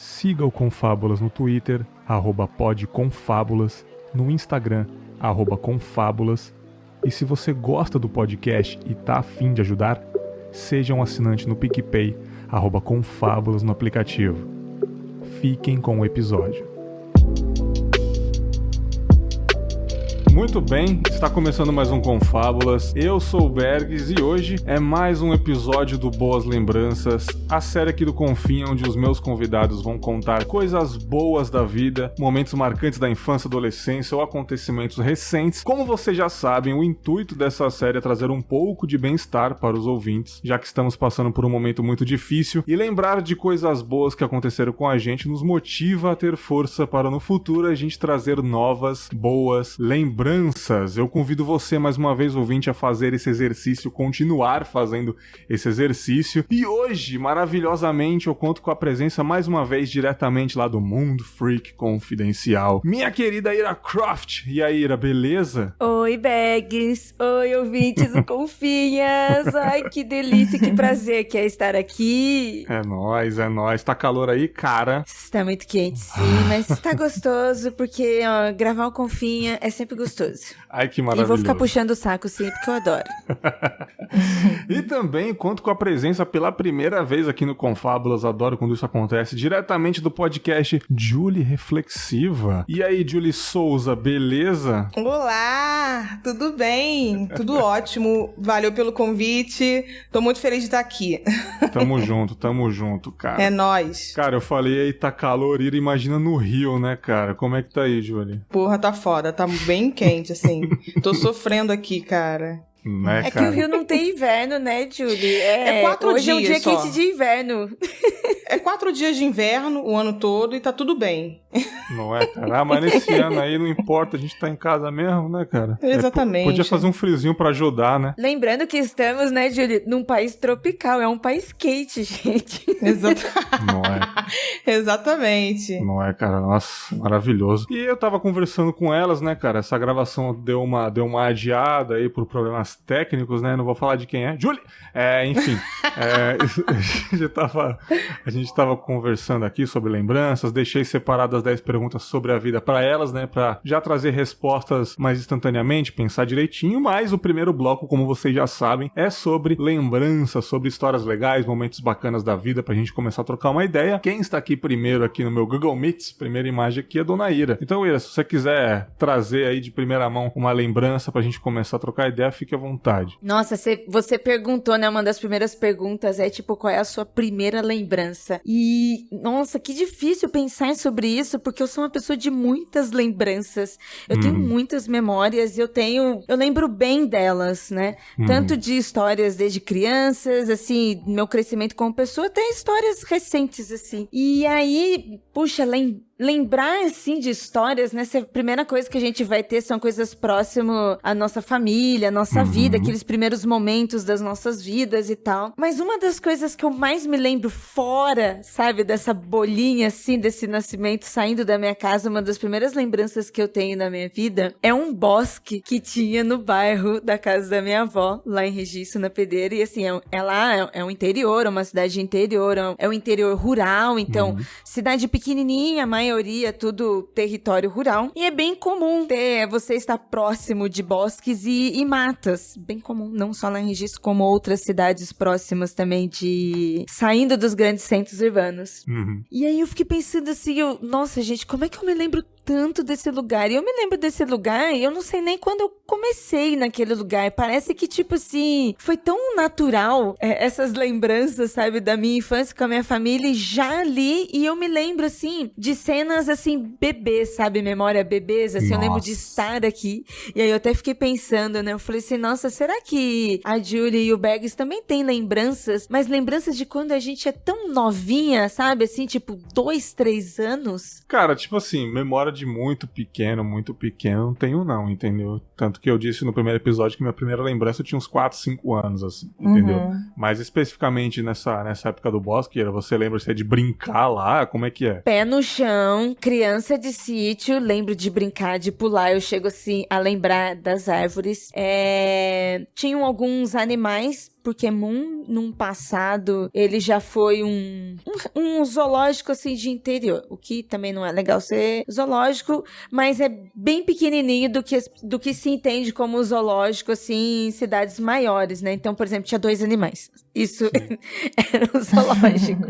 Siga o Confábulas no Twitter, @podconfábulas, no Instagram, @confábulas. E se você gosta do podcast e tá afim de ajudar, seja um assinante no PicPay, @confábulas no aplicativo. Fiquem com o episódio. Muito bem, está começando mais um Confábulas. Eu sou o Bergs e hoje é mais um episódio do Boas Lembranças, a série aqui do Confim, onde os meus convidados vão contar coisas boas da vida, momentos marcantes da infância, adolescência ou acontecimentos recentes. Como vocês já sabem, o intuito dessa série é trazer um pouco de bem-estar para os ouvintes, já que estamos passando por um momento muito difícil, e lembrar de coisas boas que aconteceram com a gente nos motiva a ter força para no futuro a gente trazer novas, boas lembranças. Eu convido você mais uma vez, ouvinte, a fazer esse exercício, continuar fazendo esse exercício. E hoje, maravilhosamente, eu conto com a presença mais uma vez diretamente lá do Mundo Freak Confidencial, minha querida Ira Croft. E aí, Ira, beleza? Oi, Bags. Oi, ouvintes do Confinhas. Ai, que delícia, que prazer que é estar aqui. É nóis. Tá calor aí, cara? Está muito quente, sim, mas está gostoso, porque ó, gravar o Confinha é sempre gostoso. Ai, que maravilhoso. E vou ficar puxando o saco sempre, porque eu adoro. E também conto com a presença pela primeira vez aqui no Confábulas, adoro quando isso acontece, diretamente do podcast Julie Reflexiva. E aí, Julie Souza, beleza? Olá, tudo bem? Tudo ótimo, valeu pelo convite, tô muito feliz de estar aqui. Tamo junto, cara. É nóis. Cara, eu falei aí, tá calor, Ira, imagina no Rio, né, cara? Como é que tá aí, Julie? Porra, tá foda, tá bem quente, assim. Tô sofrendo aqui, cara. Né, é cara? que o Rio não tem inverno, né, Julie? É 4 hoje dias é um dia só. quente de inverno. É 4 dias de inverno o ano todo e tá tudo bem. Não é, cara? Ah, mas nesse ano aí não importa, a gente tá em casa mesmo, né, cara? Exatamente. Podia fazer um friozinho pra ajudar, né? Lembrando que estamos, né, Julie, num país tropical, é um país quente, gente. Não é? Exatamente. Não é, cara? Nossa, maravilhoso. E eu tava conversando com elas, né, cara? Essa gravação deu uma adiada aí por problemas técnicos, né? Não vou falar de quem é. Julie! Enfim. A gente tava conversando aqui sobre lembranças, deixei separadas 10 perguntas sobre a vida pra elas, né? Pra já trazer respostas mais instantaneamente, pensar direitinho, mas o primeiro bloco, como vocês já sabem, é sobre lembranças, sobre histórias legais, momentos bacanas da vida, pra gente começar a trocar uma ideia. Quem está aqui primeiro aqui no meu Google Meet, primeira imagem aqui é a Dona Ira. Então, Ira, se você quiser trazer aí de primeira mão uma lembrança pra gente começar a trocar ideia, fique à vontade. Nossa, você perguntou, né? Uma das primeiras perguntas é tipo, qual é a sua primeira lembrança? E, nossa, que difícil pensar sobre isso, porque eu sou uma pessoa de muitas lembranças. Eu tenho muitas memórias e eu lembro bem delas, né? Tanto de histórias desde crianças, assim, meu crescimento como pessoa, até histórias recentes, assim. E aí, puxa, lembrar, assim, de histórias, né? A primeira coisa que a gente vai ter são coisas próximas à nossa família, à nossa vida, aqueles primeiros momentos das nossas vidas e tal. Mas uma das coisas que eu mais me lembro fora, sabe, dessa bolinha, assim, desse nascimento saindo da minha casa, uma das primeiras lembranças que eu tenho na minha vida é um bosque que tinha no bairro da casa da minha avó, lá em Registro, na Pedreira. E, assim, é um interior, é uma cidade interior, é um interior rural, então, cidade pequenininha, a maioria tudo território rural. E é bem comum você estar próximo de bosques e matas. Bem comum, não só lá em Registro, como outras cidades próximas também saindo dos grandes centros urbanos. E aí eu fiquei pensando assim, nossa, gente, como é que eu me lembro tanto desse lugar? E eu me lembro desse lugar e eu não sei nem quando eu comecei naquele lugar. Parece que, tipo assim, foi tão natural essas lembranças, sabe, da minha infância com a minha família já ali. E eu me lembro, assim, de cenas, assim, bebês, sabe? Memória bebês, assim. Nossa. Eu lembro de estar aqui. E aí eu até fiquei pensando, né? Eu falei assim, nossa, será que a Julie e o Bags também têm lembranças? Mas lembranças de quando a gente é tão novinha, sabe? Assim, tipo, 2, 3 anos? Cara, tipo assim, memória memória de muito pequeno, não tenho não, entendeu? Tanto que eu disse no primeiro episódio que minha primeira lembrança eu tinha uns 4, 5 anos, assim, entendeu? Mas especificamente nessa época do bosque, você lembra de brincar lá? Como é que é? Pé no chão, criança de sítio, lembro de brincar, de pular, eu chego assim a lembrar das árvores. Tinham alguns animais, porque Moon, num passado, ele já foi um zoológico, assim, de interior. O que também não é legal ser zoológico, mas é bem pequenininho do que se entende como zoológico, assim, em cidades maiores, né? Então, por exemplo, tinha 2 animais. Isso era um zoológico.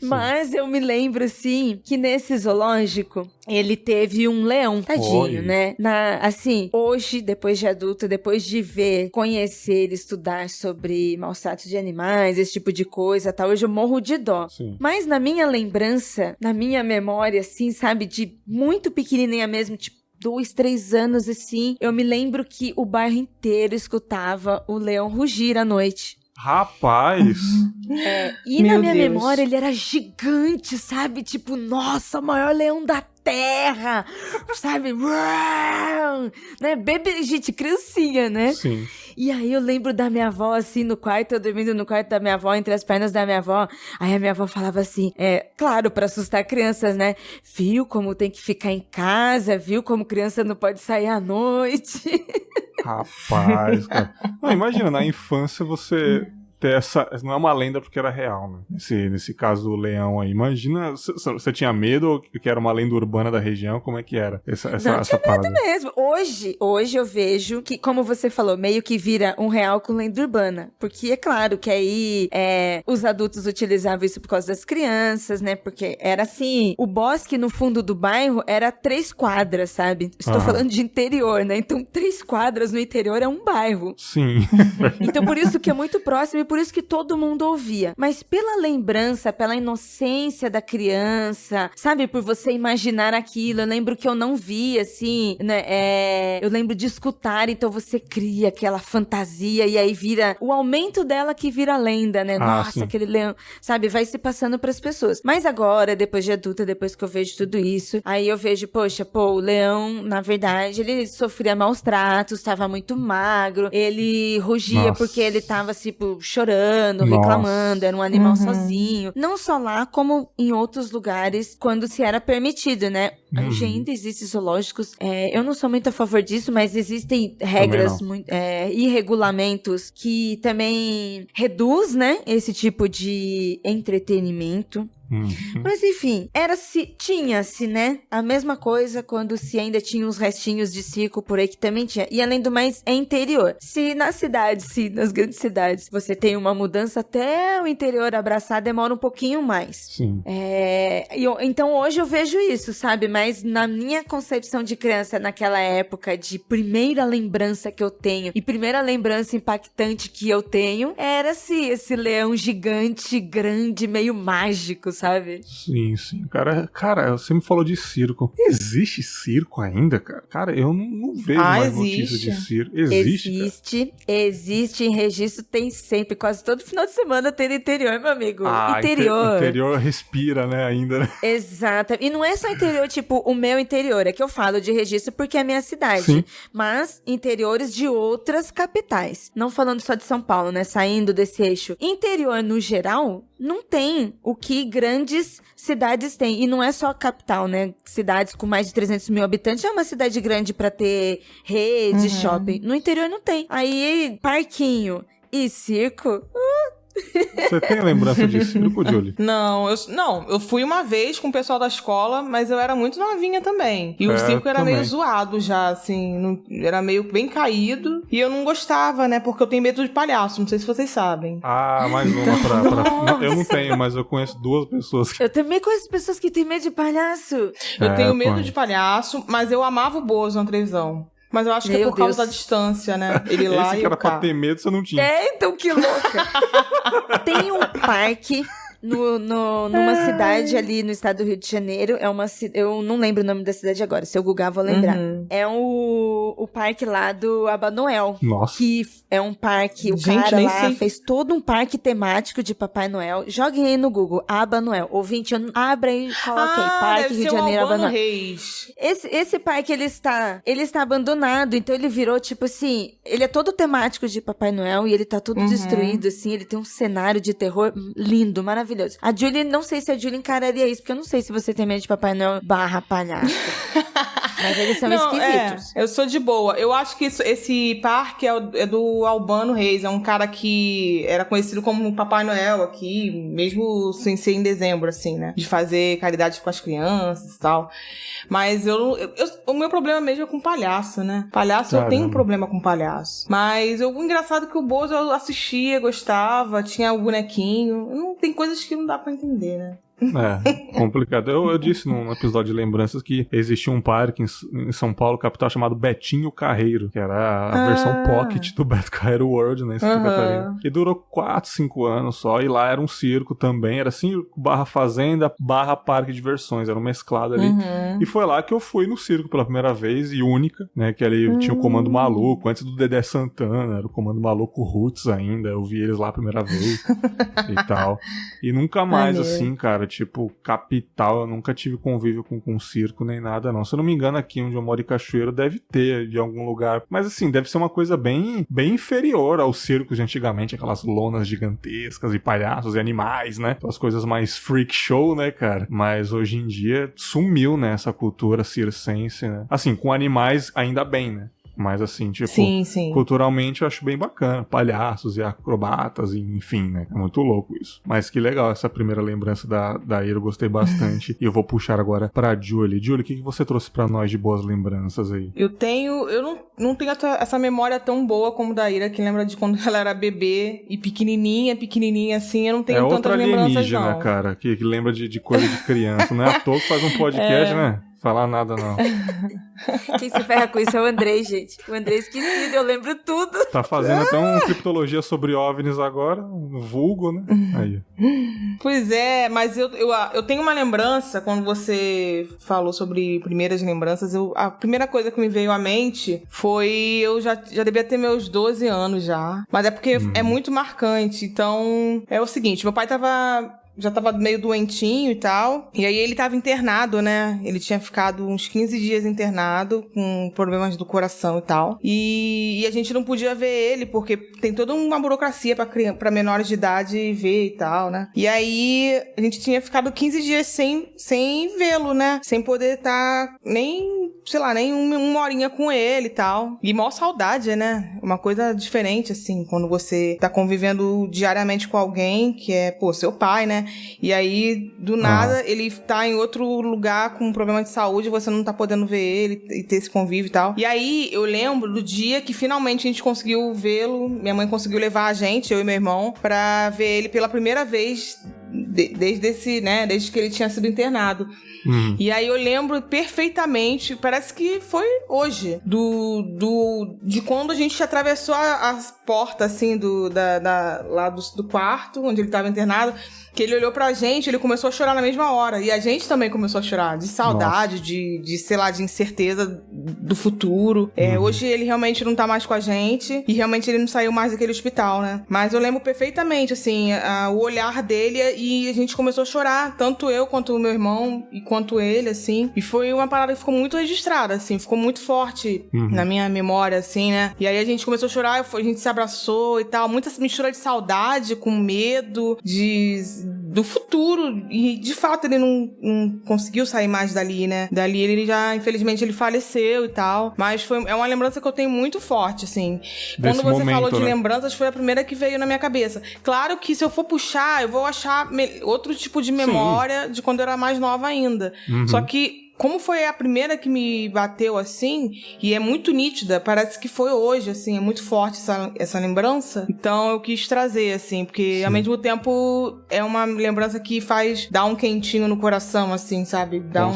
Mas eu me lembro, assim, que nesse zoológico, ele teve um leão, tadinho, né? Assim, hoje, depois de adulto, depois de ver, conhecer, estudar sobre maus tratos de animais, esse tipo de coisa, tá? Hoje eu morro de dó. Sim. Mas na minha lembrança, na minha memória, assim, sabe, de muito pequenininha mesmo, tipo, 2, 3 anos, assim, eu me lembro que o bairro inteiro escutava o leão rugir à noite. Rapaz! E na minha memória ele era gigante, sabe? Tipo, nossa, o maior leão da terra, sabe? Né? Bebê, gente, criancinha, né? Sim. E aí eu lembro da minha avó, assim, no quarto, eu dormindo no quarto da minha avó, entre as pernas da minha avó. Aí a minha avó falava assim, claro, pra assustar crianças, né? Viu como tem que ficar em casa, viu como criança não pode sair à noite. Rapaz, cara. Não, imagina, na infância você ter essa... Não é uma lenda porque era real, né? Nesse caso do leão aí. Imagina, você tinha medo ou que era uma lenda urbana da região? Como é que era essa parada? Medo mesmo. Hoje eu vejo que, como você falou, meio que vira um real com lenda urbana. Porque é claro que aí os adultos utilizavam isso por causa das crianças, né? Porque era assim, o bosque no fundo do bairro era 3 quadras, sabe? Estou falando de interior, né? Então 3 quadras no interior é um bairro. Sim. Então por isso que é muito próximo e por isso que todo mundo ouvia. Mas pela lembrança, pela inocência da criança, sabe? Por você imaginar aquilo. Eu lembro que eu não vi, assim, né? Eu lembro de escutar, então você cria aquela fantasia e aí vira o aumento dela que vira lenda, né? Nossa, sim. Aquele leão, sabe? Vai se passando pras pessoas. Mas agora, depois de adulta, depois que eu vejo tudo isso, aí eu vejo, poxa, o leão, na verdade, ele sofria maus tratos, estava muito magro, ele rugia porque ele tava, tipo, chorando, reclamando, era um animal sozinho. Não só lá, como em outros lugares, quando se era permitido, né? Hoje ainda existem zoológicos. Eu não sou muito a favor disso, mas existem regras e regulamentos que também reduz, né? Esse tipo de entretenimento. Mas enfim, tinha-se, né? A mesma coisa quando se ainda tinha uns restinhos de circo por aí que também tinha. E além do mais, é interior. Se nas grandes cidades, você tem uma mudança até o interior abraçar, demora um pouquinho mais. Sim. Então hoje eu vejo isso, sabe? Mas na minha concepção de criança, naquela época de primeira lembrança que eu tenho, e primeira lembrança impactante que eu tenho, era esse leão gigante, grande, meio mágico, sabe? Sim. Cara, você me falou de circo. Existe circo ainda, cara? Cara, eu não vejo mais notícias de circo. Existe em registro, tem sempre. Quase todo final de semana tem no interior, meu amigo. Interior respira, né, ainda, né? Exato. E não é só interior, tipo, o meu interior. É que eu falo de registro porque é a minha cidade. Sim. Mas interiores de outras capitais. Não falando só de São Paulo, né? Saindo desse eixo. Interior, no geral, não tem o que grandes cidades têm. E não é só a capital, né? Cidades com mais de 300 mil habitantes é uma cidade grande pra ter rede, shopping. No interior não tem. Aí, parquinho e circo... Você tem lembrança de circo, Julie? Não, eu fui uma vez com o pessoal da escola, mas eu era muito novinha também. E o circo era meio zoado já, assim, era meio bem caído. E eu não gostava, né, porque eu tenho medo de palhaço, não sei se vocês sabem. Mais uma pra... Eu não tenho, mas eu conheço 2 pessoas. Eu também conheço pessoas que têm medo de palhaço. Eu tenho medo de palhaço, mas eu amava o Bozo na televisão. Mas eu acho que é por causa da distância, né? Ele lá e eu cá. Pra ter medo, você não tinha. Então que louca. Tem um parque numa cidade ali no estado do Rio de Janeiro. Eu não lembro o nome da cidade agora. Se eu googar, vou lembrar. É o parque lá do Aba Noel. Nossa. Que é um parque, o cara lá fez todo um parque temático de Papai Noel. Joguem aí no Google, Aba Noel. Ouvinte, abra e coloque aí, Parque Rio de Janeiro, Aba Noel. Reis. Esse parque, ele está abandonado, então ele virou, tipo assim, ele é todo temático de Papai Noel e ele tá todo destruído, assim, ele tem um cenário de terror lindo, maravilhoso. A Julie, não sei se a Julie encararia isso, porque eu não sei se você tem medo de Papai Noel / palhaço. Mas eles são esquisitos. Eu sou de boa. Eu acho que esse parque é do Albano Reis. É um cara que era conhecido como Papai Noel aqui, mesmo sem ser em dezembro, assim, né? De fazer caridade com as crianças e tal. Mas o meu problema mesmo é com palhaço, né? Palhaço, Caramba. Eu tenho um problema com palhaço. Mas o engraçado é que o Bozo eu assistia, gostava, tinha o bonequinho. Tem coisas que não dá pra entender, né? Complicado. Eu disse num episódio de lembranças que existia um parque em São Paulo, capital, chamado Betinho Carreiro, que era a versão pocket do Beto Carreiro World, né, em Santa Catarina. E durou 4, 5 anos só, e lá era um circo também, era circo / fazenda / parque de diversões, era um mesclado ali. E foi lá que eu fui no circo pela primeira vez, e única, né, que ali tinha o Comando Maluco, antes do Dedé Santana, era o Comando Maluco Roots ainda, eu vi eles lá a primeira vez e tal. E nunca mais, assim, cara, tipo, capital, eu nunca tive convívio com circo nem nada, não. Se eu não me engano, aqui onde eu moro em Cachoeiro, deve ter de algum lugar. Mas, assim, deve ser uma coisa bem inferior aos circos de antigamente, aquelas lonas gigantescas e palhaços e animais, né? As coisas mais freak show, né, cara? Mas hoje em dia sumiu, né, essa cultura circense, né? Assim, com animais ainda bem, né? Mas assim, tipo, sim. Culturalmente eu acho bem bacana. Palhaços e acrobatas, e enfim, né? É muito louco isso. Mas que legal essa primeira lembrança da Ira, eu gostei bastante. E eu vou puxar agora pra Julie. Julie, o que você trouxe pra nós de boas lembranças aí? Eu não tenho essa memória tão boa como da Ira, que lembra de quando ela era bebê e pequenininha assim, eu não tenho tantas lembranças, não. Né, cara? Que lembra de coisa de criança. Não é à toa que faz um podcast, né? Falar nada, não. Quem se ferra com isso é o Andrei, gente. O Andrei esquecido, eu lembro tudo. Tá fazendo até uma criptologia sobre OVNIs agora, vulgo, né? Aí. Pois é, mas eu tenho uma lembrança, quando você falou sobre primeiras lembranças, a primeira coisa que me veio à mente foi, eu já devia ter meus 12 anos já, mas é porque é muito marcante. Então, é o seguinte, meu pai já tava meio doentinho e tal. E aí ele tava internado, né? Ele tinha ficado uns 15 dias internado com problemas do coração e tal. E a gente não podia ver ele, porque tem toda uma burocracia pra menores de idade ver e tal, né? E aí a gente tinha ficado 15 dias sem vê-lo, né? Sem poder estar nem uma horinha com ele e tal. E maior saudade, né? Uma coisa diferente, assim, quando você tá convivendo diariamente com alguém que é, seu pai, né? E aí, do nada, ele tá em outro lugar com um problema de saúde, você não tá podendo ver ele e ter esse convívio e tal. E aí, eu lembro do dia que finalmente a gente conseguiu vê-lo, minha mãe conseguiu levar a gente, eu e meu irmão, pra ver ele pela primeira vez desde que ele tinha sido internado. E aí eu lembro perfeitamente, parece que foi hoje, de quando a gente atravessou as portas, assim, lá do quarto, onde ele estava internado, que ele olhou pra gente, ele começou a chorar na mesma hora. E a gente também começou a chorar, de saudade, de sei lá, de incerteza do futuro. Hoje ele realmente não tá mais com a gente, e realmente ele não saiu mais daquele hospital, né? Mas eu lembro perfeitamente, assim, o olhar dele, e a gente começou a chorar, tanto eu quanto o meu irmão, e quanto ele, assim. E foi uma parada que ficou muito registrada, assim, ficou muito forte na minha memória, assim, né? E aí a gente começou a chorar, a gente se abraçou e tal, muita mistura de saudade com medo, do futuro, e de fato ele não conseguiu sair mais dali, né? Dali ele já, infelizmente, ele faleceu e tal, mas é uma lembrança que eu tenho muito forte, assim. Quando você falou de lembranças, foi a primeira que veio na minha cabeça. Claro que se eu for puxar, eu vou achar outro tipo de memória de quando eu era mais nova ainda. Só que como foi a primeira que me bateu, assim, e é muito nítida, parece que foi hoje, assim, é muito forte essa lembrança, então eu quis trazer, assim, porque ao mesmo tempo é uma lembrança que dá um quentinho no coração, assim, sabe? Dá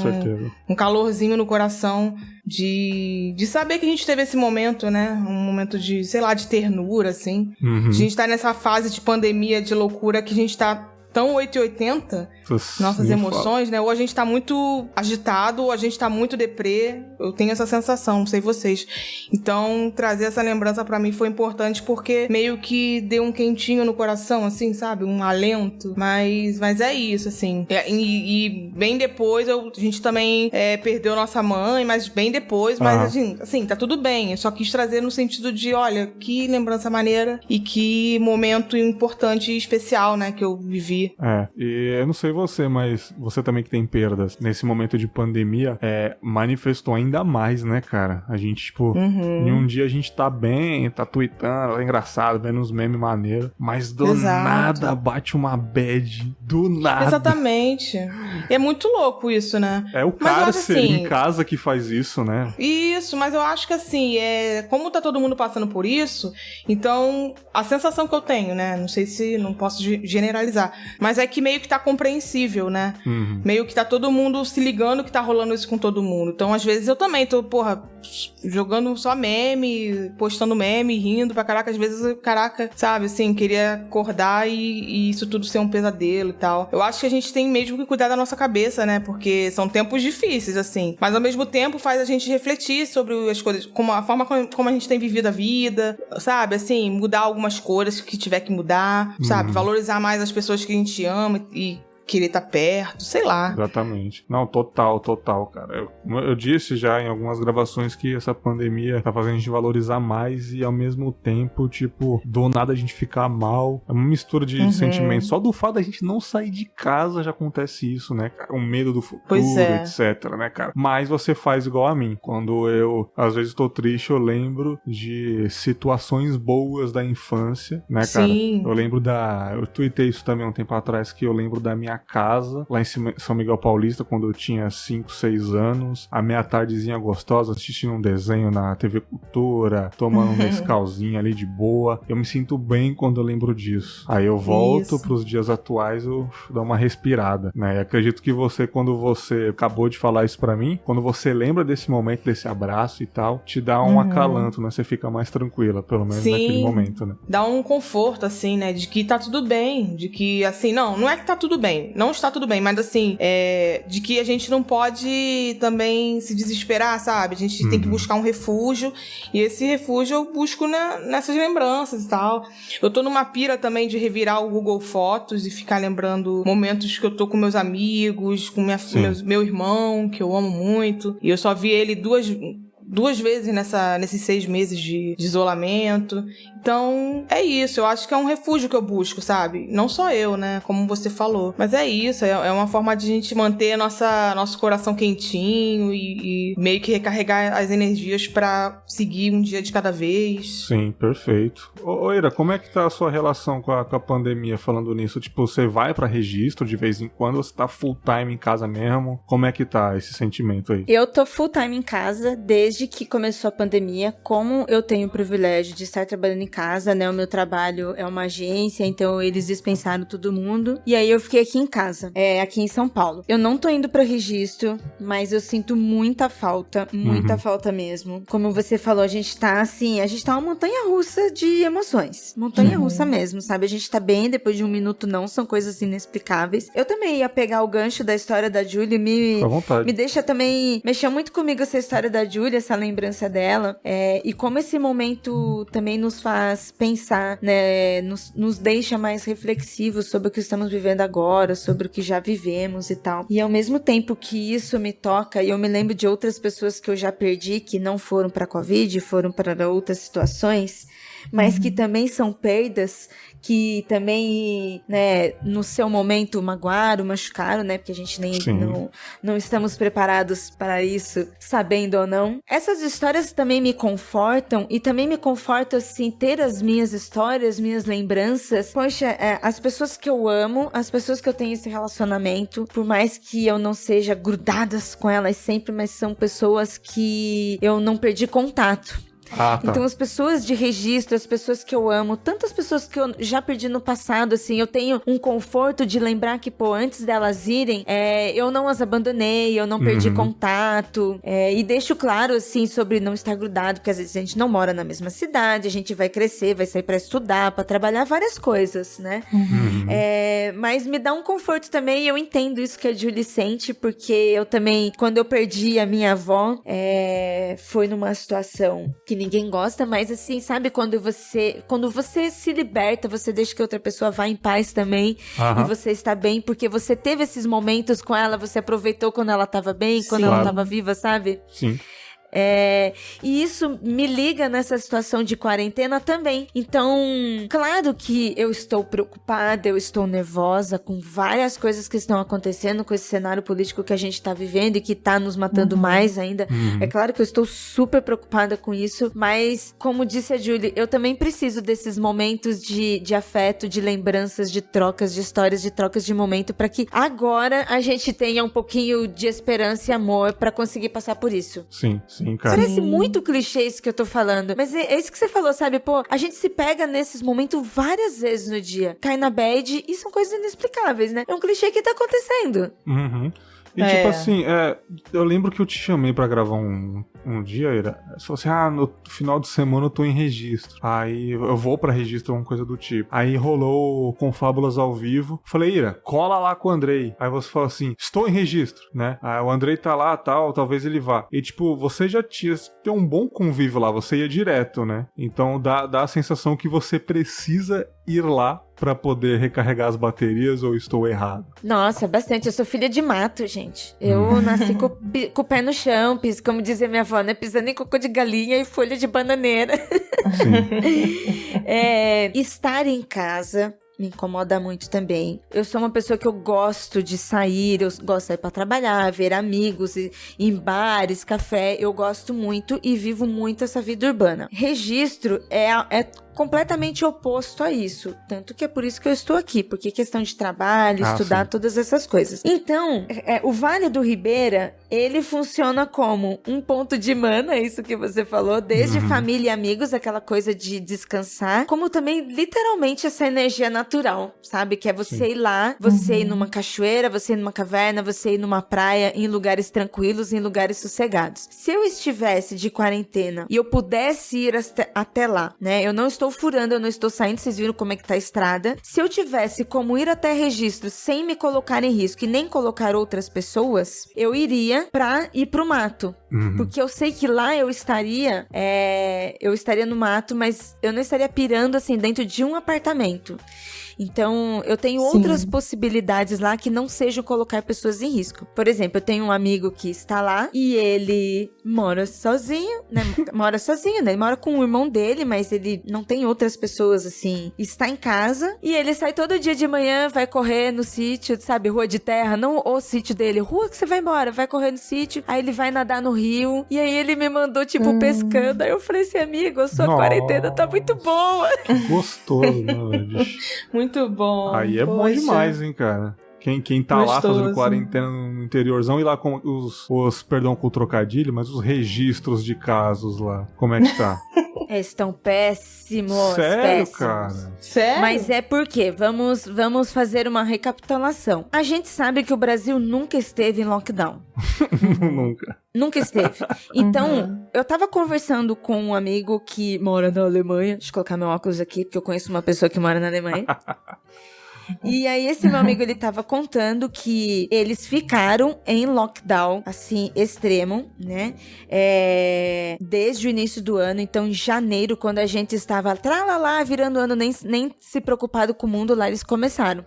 um calorzinho no coração de saber que a gente teve esse momento, né? Um momento de, sei lá, de ternura, assim. A gente tá nessa fase de pandemia, de loucura, que a gente tá tão 880, nossas emoções, né? Ou a gente tá muito agitado, ou a gente tá muito deprê. Eu tenho essa sensação, não sei vocês. Então, trazer essa lembrança pra mim foi importante porque meio que deu um quentinho no coração, assim, sabe? Um alento. Mas é isso, assim. E bem depois, a gente também perdeu nossa mãe, mas bem depois. Mas, assim, tá tudo bem. Eu só quis trazer no sentido de, olha, que lembrança maneira e que momento importante e especial, né, que eu vivi. E eu não sei você, mas você também que tem perdas, nesse momento de pandemia, manifestou ainda mais, né, cara? A gente, tipo, em um dia a gente tá bem, tá tweetando, é engraçado, vendo uns memes maneiros, mas do nada bate uma bad, do nada. Exatamente. E é muito louco isso, né? É o cárcere em casa que faz isso, né? Isso, mas eu acho que assim, como tá todo mundo passando por isso, então a sensação que eu tenho, né? Não sei se não posso generalizar, mas é que meio que tá compreensível, né? Meio que tá todo mundo se ligando que tá rolando isso com todo mundo. Então, às vezes, eu também tô, jogando só meme, postando meme, rindo pra caraca. Às vezes, sabe, assim, queria acordar e isso tudo ser um pesadelo e tal. Eu acho que a gente tem mesmo que cuidar da nossa cabeça, né? Porque são tempos difíceis, assim. Mas, ao mesmo tempo, faz a gente refletir sobre as coisas, a forma como a gente tem vivido a vida, sabe? Assim, mudar algumas coisas que tiver que mudar, sabe? Valorizar mais as pessoas que a gente ama e querer estar perto, sei lá. Exatamente. Não, total, cara. Eu disse já em algumas gravações que essa pandemia tá fazendo a gente valorizar mais e ao mesmo tempo, tipo, do nada a gente ficar mal. É uma mistura de sentimentos. Só do fato da gente não sair de casa já acontece isso, né, cara? O medo do futuro, etc, né, cara? Mas você faz igual a mim. Quando eu, às vezes, tô triste, eu lembro de situações boas da infância, né, cara? Sim. Eu lembro eu tuitei isso também um tempo atrás, que eu lembro da minha casa, lá em São Miguel Paulista, quando eu tinha 5, 6 anos, a minha tardezinha gostosa, assistindo um desenho na TV Cultura, tomando um Nescauzinho ali de boa. Eu me sinto bem quando eu lembro disso. Aí eu volto pros dias atuais, eu dou uma respirada, né? E acredito que você, quando você acabou de falar isso pra mim, quando você lembra desse momento, desse abraço e tal, te dá um acalanto, né? Você fica mais tranquila, pelo menos naquele momento, né? Dá um conforto, assim, né? De que tá tudo bem, de que, assim, não é que tá tudo bem, não está tudo bem, mas assim, de que a gente não pode também se desesperar, sabe? A gente tem que buscar um refúgio, e esse refúgio eu busco nessas lembranças e tal. Eu tô numa pira também de revirar o Google Fotos e ficar lembrando momentos que eu tô com meus amigos, com meu irmão, que eu amo muito, e eu só vi ele duas vezes nesses 6 meses de isolamento. Então, é isso. Eu acho que é um refúgio que eu busco, sabe? Não só eu, né? Como você falou. Mas é isso. É uma forma de a gente manter nosso coração quentinho e meio que recarregar as energias pra seguir um dia de cada vez. Sim, perfeito. Ô, Ira, como é que tá a sua relação com a pandemia falando nisso? Tipo, você vai pra registro de vez em quando? Você tá full time em casa mesmo? Como é que tá esse sentimento aí? Eu tô full time em casa desde que começou a pandemia. Como eu tenho o privilégio de estar trabalhando em casa, né? O meu trabalho é uma agência, então eles dispensaram todo mundo. E aí eu fiquei aqui em casa, aqui em São Paulo. Eu não tô indo pra registro, mas eu sinto muita falta mesmo. Como você falou, a gente tá uma montanha-russa de emoções. Montanha-russa mesmo, sabe? A gente tá bem, depois de um minuto não, são coisas inexplicáveis. Eu também ia pegar o gancho da história da Júlia, me deixa também, mexeu muito comigo essa história da Júlia, essa lembrança dela, e como esse momento também nos faz pensar, né, nos deixa mais reflexivos sobre o que estamos vivendo agora, sobre o que já vivemos e tal. E ao mesmo tempo que isso me toca, e eu me lembro de outras pessoas que eu já perdi, que não foram para a Covid, foram para outras situações, mas que também são perdas, que também, né, no seu momento magoaram, machucaram, né, porque a gente não estamos preparados para isso, sabendo ou não. Essas histórias também me confortam, e também me conforta, assim, ter as minhas histórias, minhas lembranças. Poxa, as pessoas que eu amo, as pessoas que eu tenho esse relacionamento, por mais que eu não seja grudadas com elas sempre, mas são pessoas que eu não perdi contato. Ah, tá. Então as pessoas de registro, as pessoas que eu amo, tantas pessoas que eu já perdi no passado, assim, eu tenho um conforto de lembrar que, pô, antes delas irem, eu não as abandonei, eu não perdi contato, e deixo claro, assim, sobre não estar grudado, porque às vezes a gente não mora na mesma cidade, a gente vai crescer, vai sair pra estudar, pra trabalhar várias coisas, né? Mas me dá um conforto também, e eu entendo isso que a Julie sente, porque eu também, quando eu perdi a minha avó, foi numa situação que ninguém gosta, mas assim, sabe, quando você se liberta, você deixa que outra pessoa vá em paz também, e você está bem, porque você teve esses momentos com ela, você aproveitou quando ela estava bem, quando ela estava viva, sabe? Sim. E isso me liga nessa situação de quarentena também. Então, claro que eu estou preocupada, eu estou nervosa com várias coisas que estão acontecendo, com esse cenário político que a gente está vivendo e que está nos matando mais ainda. É claro que eu estou super preocupada com isso, mas, como disse a Julie, eu também preciso desses momentos de afeto, de lembranças, de trocas de histórias, de trocas de momento, para que agora a gente tenha um pouquinho de esperança e amor para conseguir passar por isso. Sim, cara. Parece muito clichê isso que eu tô falando, mas é isso que você falou, sabe? Pô, a gente se pega nesses momentos várias vezes no dia. Cai na bad e são coisas inexplicáveis, né? É um clichê que tá acontecendo. E tipo assim, eu lembro que eu te chamei pra gravar um dia, Ira. Você falou assim, no final de semana eu tô em registro. Aí eu vou pra registro, alguma coisa do tipo. Aí rolou Confábulas ao vivo. Falei, Ira, cola lá com o Andrei. Aí você falou assim, estou em registro, né? Aí o Andrei tá lá, tal, talvez ele vá. E tipo, você já tem um bom convívio lá, você ia direto, né? Então dá a sensação que você precisa ir lá pra poder recarregar as baterias, ou estou errado? Nossa, bastante. Eu sou filha de mato, gente. Eu nasci com o pé no chão, como dizia minha avó, né? Pisando em cocô de galinha e folha de bananeira. Sim. Estar em casa me incomoda muito também. Eu sou uma pessoa que eu gosto de sair, eu gosto de sair pra trabalhar, ver amigos, ir em bares, café, eu gosto muito e vivo muito essa vida urbana. Registro é completamente oposto a isso. Tanto que é por isso que eu estou aqui, porque questão de trabalho, estudar, sim, todas essas coisas. Então, o Vale do Ribeira, ele funciona como um ponto de mana, isso que você falou, desde família e amigos, aquela coisa de descansar, como também, literalmente, essa energia natural, sabe? Que é você, sim, ir lá, você ir numa cachoeira, você ir numa caverna, você ir numa praia, em lugares tranquilos, em lugares sossegados. Se eu estivesse de quarentena e eu pudesse ir até lá, né? Eu não estou furando, eu não estou saindo, vocês viram como é que tá a estrada. Se eu tivesse como ir até registro sem me colocar em risco e nem colocar outras pessoas, eu iria pra ir pro mato. Porque eu sei que lá eu estaria no mato, mas eu não estaria pirando assim dentro de um apartamento. Então, eu tenho, sim, outras possibilidades lá que não sejam colocar pessoas em risco. Por exemplo, eu tenho um amigo que está lá e ele mora sozinho, né? Ele mora com o irmão dele, mas ele não tem outras pessoas, assim. Está em casa e ele sai todo dia de manhã, vai correr no sítio, sabe? Rua de terra, não o sítio dele. Rua que você vai embora, vai correr no sítio. Aí ele vai nadar no rio. E aí ele me mandou, tipo, pescando. Aí eu falei assim, amigo, a sua quarentena tá muito boa. Gostoso, né, velho? Muito bom. Aí é bom demais, hein, cara. Quem tá lá fazendo quarentena no interiorzão e lá com perdão com o trocadilho, mas os registros de casos lá, como é que tá? Estão péssimos. Sério, péssimos, cara? Sério? Mas é porque, vamos fazer uma recapitulação. A gente sabe que o Brasil nunca esteve em lockdown. Nunca esteve. Então, eu tava conversando com um amigo que mora na Alemanha. Deixa eu colocar meu óculos aqui, porque eu conheço uma pessoa que mora na Alemanha. E aí, esse meu amigo, ele tava contando que eles ficaram em lockdown, assim, extremo, né? Desde o início do ano. Então, em janeiro, quando a gente estava tralalá, virando ano, nem se preocupado com o mundo, lá eles começaram,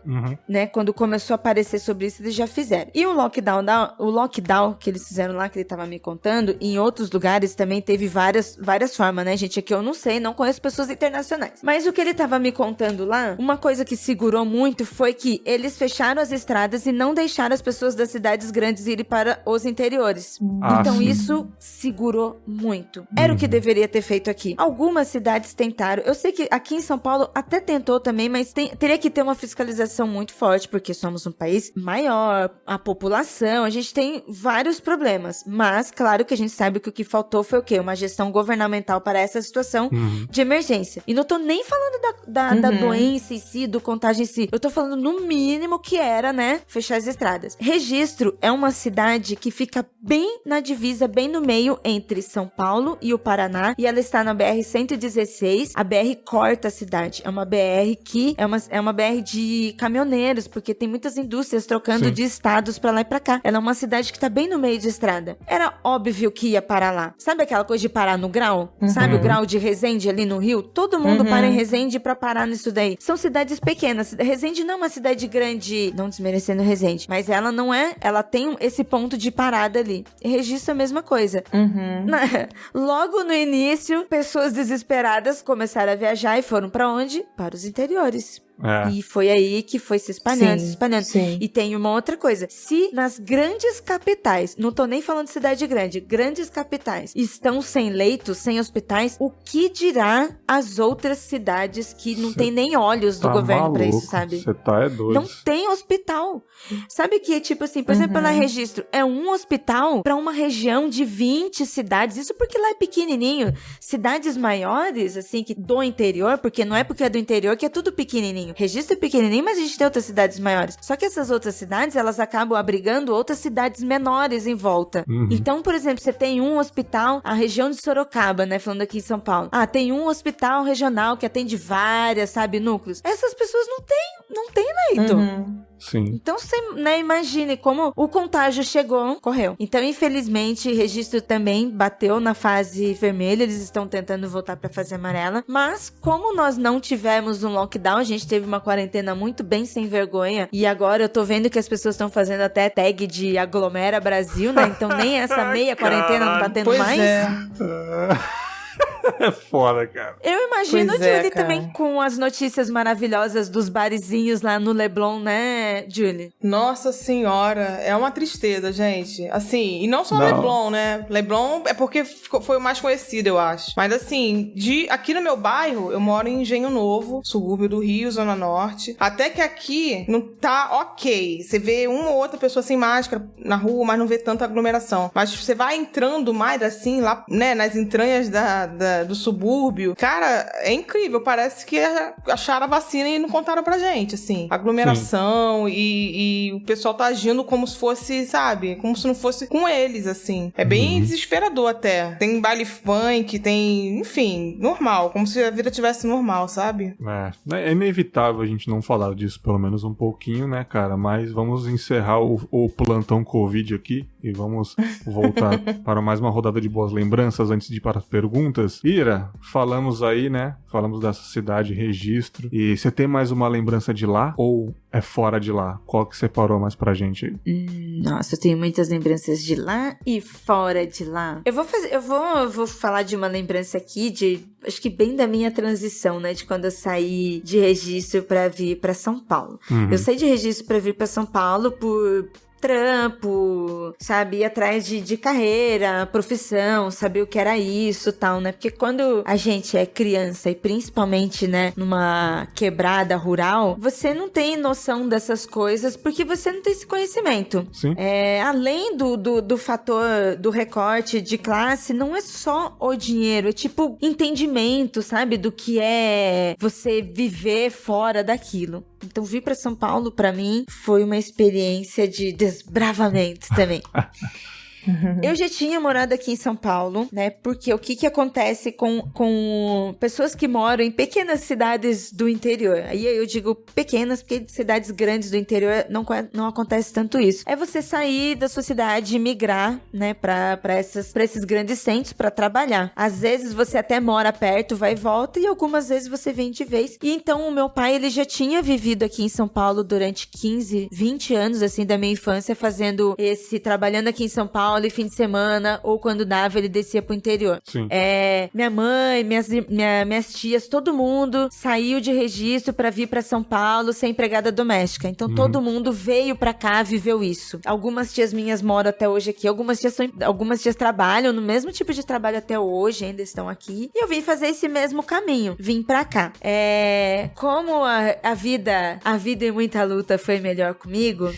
né? Quando começou a aparecer sobre isso, eles já fizeram. E o lockdown que eles fizeram lá, que ele tava me contando, em outros lugares também teve várias formas, né, gente? Aqui eu não sei, não conheço pessoas internacionais. Mas o que ele tava me contando lá, uma coisa que segurou muito muito foi que eles fecharam as estradas e não deixaram as pessoas das cidades grandes irem para os interiores. Então sim. isso segurou muito. Era o que deveria ter feito aqui. Algumas cidades tentaram. Eu sei que aqui em São Paulo até tentou também, mas teria que ter uma fiscalização muito forte, porque somos um país maior, a população, a gente tem vários problemas. Mas, claro que a gente sabe que o que faltou foi o quê? Uma gestão governamental para essa situação de emergência. E não tô nem falando da doença em si, do contágio em si. Eu tô falando no mínimo que era, né? Fechar as estradas. Registro é uma cidade que fica bem na divisa, bem no meio entre São Paulo e o Paraná. E ela está na BR-116. A BR corta a cidade. É uma BR que é uma BR de caminhoneiros, porque tem muitas indústrias trocando de estados pra lá e pra cá. Ela é uma cidade que tá bem no meio de estrada. Era óbvio que ia parar lá. Sabe aquela coisa de parar no grau? Sabe o grau de Resende ali no Rio? Todo mundo para em Resende pra parar nisso daí. São cidades pequenas. Resende não é uma cidade grande, não desmerecendo Resende, mas ela não é, ela tem esse ponto de parada ali. Registro é a mesma coisa. Logo no início, pessoas desesperadas começaram a viajar e foram pra onde? Para os interiores. E foi aí que foi se espalhando, Sim. E tem uma outra coisa. Se nas grandes capitais, não tô nem falando de cidade grande, grandes capitais estão sem leitos, sem hospitais, o que dirá as outras cidades que não tem nem olhos do governo pra isso, sabe? Você tá doido. Não tem hospital. Sabe que, tipo assim, por exemplo, na Registro, é um hospital pra uma região de 20 cidades. Isso porque lá é pequenininho. Cidades maiores, assim, que do interior, porque não é porque é do interior que é tudo pequenininho. Registro é pequenininho, mas a gente tem outras cidades maiores. Só que essas outras cidades, elas acabam abrigando outras cidades menores em volta. Então, por exemplo, você tem um hospital, a região de Sorocaba, né, falando aqui em São Paulo. Tem um hospital regional que atende várias, sabe, núcleos. Essas pessoas não têm leito. Sim. Então, você, né, imagine como o contágio chegou, correu. Então, infelizmente, Registro também bateu na fase vermelha, eles estão tentando voltar pra fase amarela, mas como nós não tivemos um lockdown, a gente teve uma quarentena muito bem sem vergonha, e agora eu tô vendo que as pessoas estão fazendo até tag de aglomera Brasil, né? Então, nem essa meia quarentena não tá tendo mais. É foda, cara. Eu imagino o Julie também com as notícias maravilhosas dos barizinhos lá no Leblon, né, Julie? Nossa senhora, é uma tristeza, gente. Assim, e não só Leblon, né? Leblon é porque foi o mais conhecido, eu acho. Mas assim, aqui no meu bairro, eu moro em Engenho Novo, subúrbio do Rio, Zona Norte. Até que aqui não tá ok. Você vê uma ou outra pessoa sem máscara na rua, mas não vê tanta aglomeração. Mas você vai entrando mais assim, lá, né, nas entranhas do subúrbio. Cara, é incrível. Parece que acharam a vacina e não contaram pra gente, assim. Aglomeração e o pessoal tá agindo como se fosse, sabe? Como se não fosse com eles, assim. É bem desesperador até. Tem baile funk, tem... Enfim, normal. Como se a vida tivesse normal, sabe? É inevitável a gente não falar disso pelo menos um pouquinho, né, cara? Mas vamos encerrar o plantão Covid aqui e vamos voltar para mais uma rodada de boas lembranças antes de ir para as perguntas. Ira, falamos aí, né? Falamos dessa cidade, Registro. E você tem mais uma lembrança de lá ou é fora de lá? Qual que separou mais pra gente aí? Nossa, eu tenho muitas lembranças de lá e fora de lá. Eu vou falar de uma lembrança aqui acho que bem da minha transição, né? De quando eu saí de Registro pra vir pra São Paulo. Eu saí de Registro pra vir pra São Paulo por trampo, sabe, ir atrás de carreira, profissão, saber o que era isso e tal, né, porque quando a gente é criança e principalmente, né, numa quebrada rural, você não tem noção dessas coisas porque você não tem esse conhecimento. Sim. Além do fator do recorte de classe, não é só o dinheiro, é tipo entendimento, sabe, do que é você viver fora daquilo. Então, vir pra São Paulo, pra mim, foi uma experiência de desbravamento também. Eu já tinha morado aqui em São Paulo, né? Porque o que acontece com pessoas que moram em pequenas cidades do interior? Aí eu digo pequenas, porque cidades grandes do interior não acontece tanto isso. É você sair da sua cidade e migrar, né? Pra esses grandes centros pra trabalhar. Às vezes você até mora perto, vai e volta, e algumas vezes você vem de vez. E então o meu pai, ele já tinha vivido aqui em São Paulo durante 15, 20 anos, assim, da minha infância, trabalhando aqui em São Paulo, Paulo e fim de semana, ou quando dava, ele descia pro interior. Sim. Minha mãe, minhas tias, todo mundo saiu de registro pra vir pra São Paulo ser empregada doméstica. Então todo mundo veio pra cá, viveu isso. Algumas tias minhas moram até hoje aqui, algumas tias trabalham no mesmo tipo de trabalho até hoje, ainda estão aqui. E eu vim fazer esse mesmo caminho, vim pra cá. Como a vida e muita luta foi melhor comigo,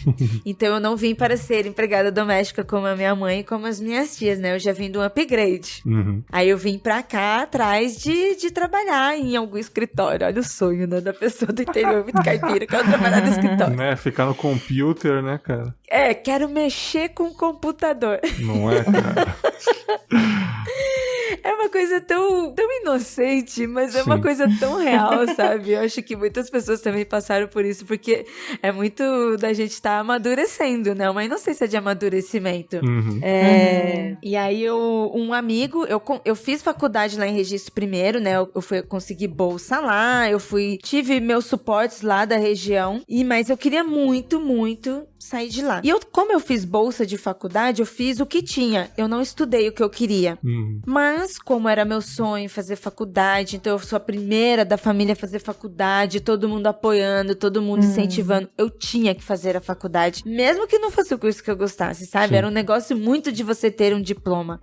então eu não vim para ser empregada doméstica como a minha mãe e como as minhas tias, né? Eu já vim de um upgrade. Aí eu vim pra cá atrás de trabalhar em algum escritório. Olha o sonho, né? Da pessoa do interior muito caipira, que ela trabalhar no escritório. Né? Ficar no computer, né, cara? Quero mexer com o computador. Não é, cara? É uma coisa tão inocente, mas é Sim. uma coisa tão real, sabe? Eu acho que muitas pessoas também passaram por isso, porque é muito da gente estar amadurecendo, né? Uma inocência de amadurecimento. E aí um amigo, eu fiz faculdade lá em Registro primeiro, né? Eu consegui bolsa lá, tive meus suportes lá da região, mas eu queria muito, muito sair de lá. E como eu fiz bolsa de faculdade, eu fiz o que tinha. Eu não estudei o que eu queria. Mas, como era meu sonho fazer faculdade, então eu sou a primeira da família a fazer faculdade, todo mundo apoiando, todo mundo incentivando, eu tinha que fazer a faculdade, mesmo que não fosse o curso que eu gostasse, sabe? Sim. Era um negócio muito de você ter um diploma.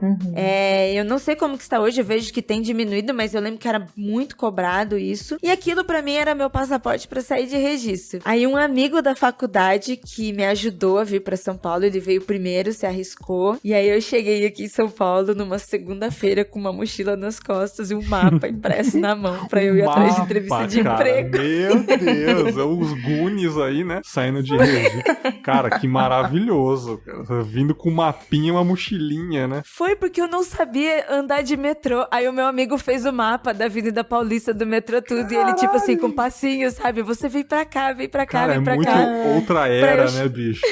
Eu não sei como que está hoje, eu vejo que tem diminuído, mas eu lembro que era muito cobrado isso. E aquilo pra mim era meu passaporte pra sair de registro. Aí um amigo da faculdade que me ajudou a vir pra São Paulo, ele veio primeiro, se arriscou, e aí eu cheguei aqui em São Paulo numa segunda-feira com uma mochila nas costas e um mapa impresso na mão pra eu ir atrás de entrevista de emprego. Meu Deus, os Goonies aí, né? Saindo de registro. Cara, que maravilhoso. Cara. Vindo com um mapinha e uma mochilinha, né? Foi porque eu não sabia andar de metrô. Aí o meu amigo fez o mapa da Avenida Paulista do metrô, tudo. Caralho. E ele, tipo assim, com passinho, sabe? Você vem pra cá, vem pra cá, cara, vem pra cá. cá. É muito outra era, né, bicho?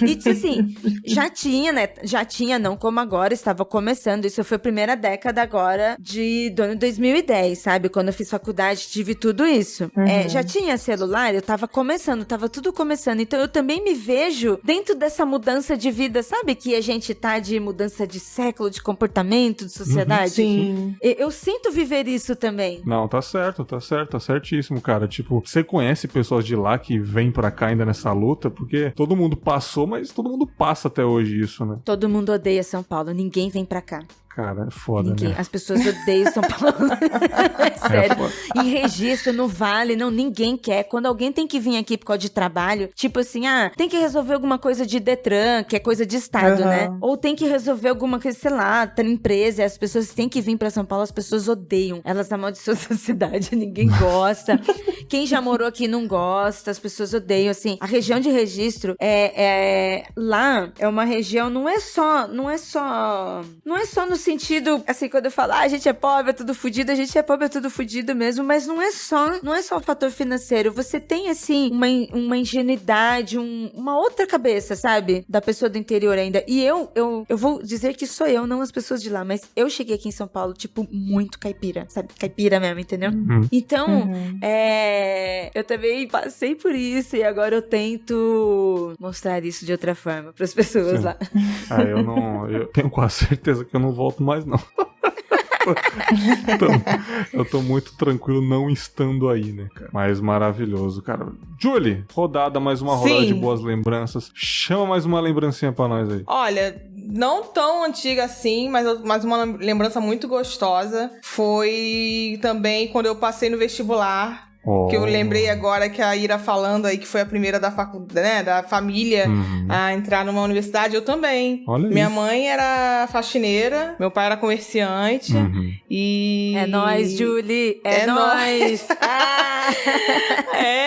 E assim, já tinha, não como agora, estava começando, isso foi a primeira década agora do ano 2010, sabe? Quando eu fiz faculdade, tive tudo isso. Já tinha celular, eu tava começando, tava tudo começando, então eu também me vejo dentro dessa mudança de vida, sabe? Que a gente tá de mudança de século, de comportamento, de sociedade. Sim. Eu sinto viver isso também. Não, tá certíssimo, cara. Tipo, você conhece pessoas de lá que vêm pra cá ainda nessa luta? Porque todo mundo passou, mas todo mundo passa até hoje isso, né? Todo mundo odeia São Paulo, ninguém vem pra cá. Cara, é foda, ninguém. né? As pessoas odeiam São Paulo. Sério. Em registro, no Vale, não, ninguém quer. Quando alguém tem que vir aqui por causa de trabalho, tipo assim, tem que resolver alguma coisa de Detran, que é coisa de Estado, né? Ou tem que resolver alguma coisa, sei lá, tem empresa, as pessoas têm que vir pra São Paulo, as pessoas odeiam. Elas amaldiçoam essa cidade, ninguém gosta. Quem já morou aqui não gosta, as pessoas odeiam, assim. A região de registro lá é uma região, não é só no sentido, assim, quando eu falo, a gente é pobre, é tudo fudido, a gente é pobre, é tudo fudido mesmo, mas não é só o fator financeiro. Você tem, assim, uma ingenuidade, uma outra cabeça, sabe? Da pessoa do interior ainda. E eu vou dizer que sou eu, não as pessoas de lá, mas eu cheguei aqui em São Paulo, tipo, muito caipira, sabe? Caipira mesmo, entendeu? Então, eu também passei por isso e agora eu tento mostrar isso de outra forma pras pessoas lá. Eu tenho quase certeza que eu não volto mais, não. Então, eu tô muito tranquilo não estando aí, né, cara? Mas maravilhoso, cara. Julie, mais uma rodada de boas lembranças. Chama mais uma lembrancinha pra nós aí. Olha, não tão antiga assim, mas uma lembrança muito gostosa. Foi também quando eu passei no vestibular. Que eu lembrei agora que a Ira falando aí que foi a primeira da faculdade, né, da família a entrar numa universidade, eu também. Olha Minha isso. mãe era faxineira, meu pai era comerciante e... É nóis, Julie! É nóis!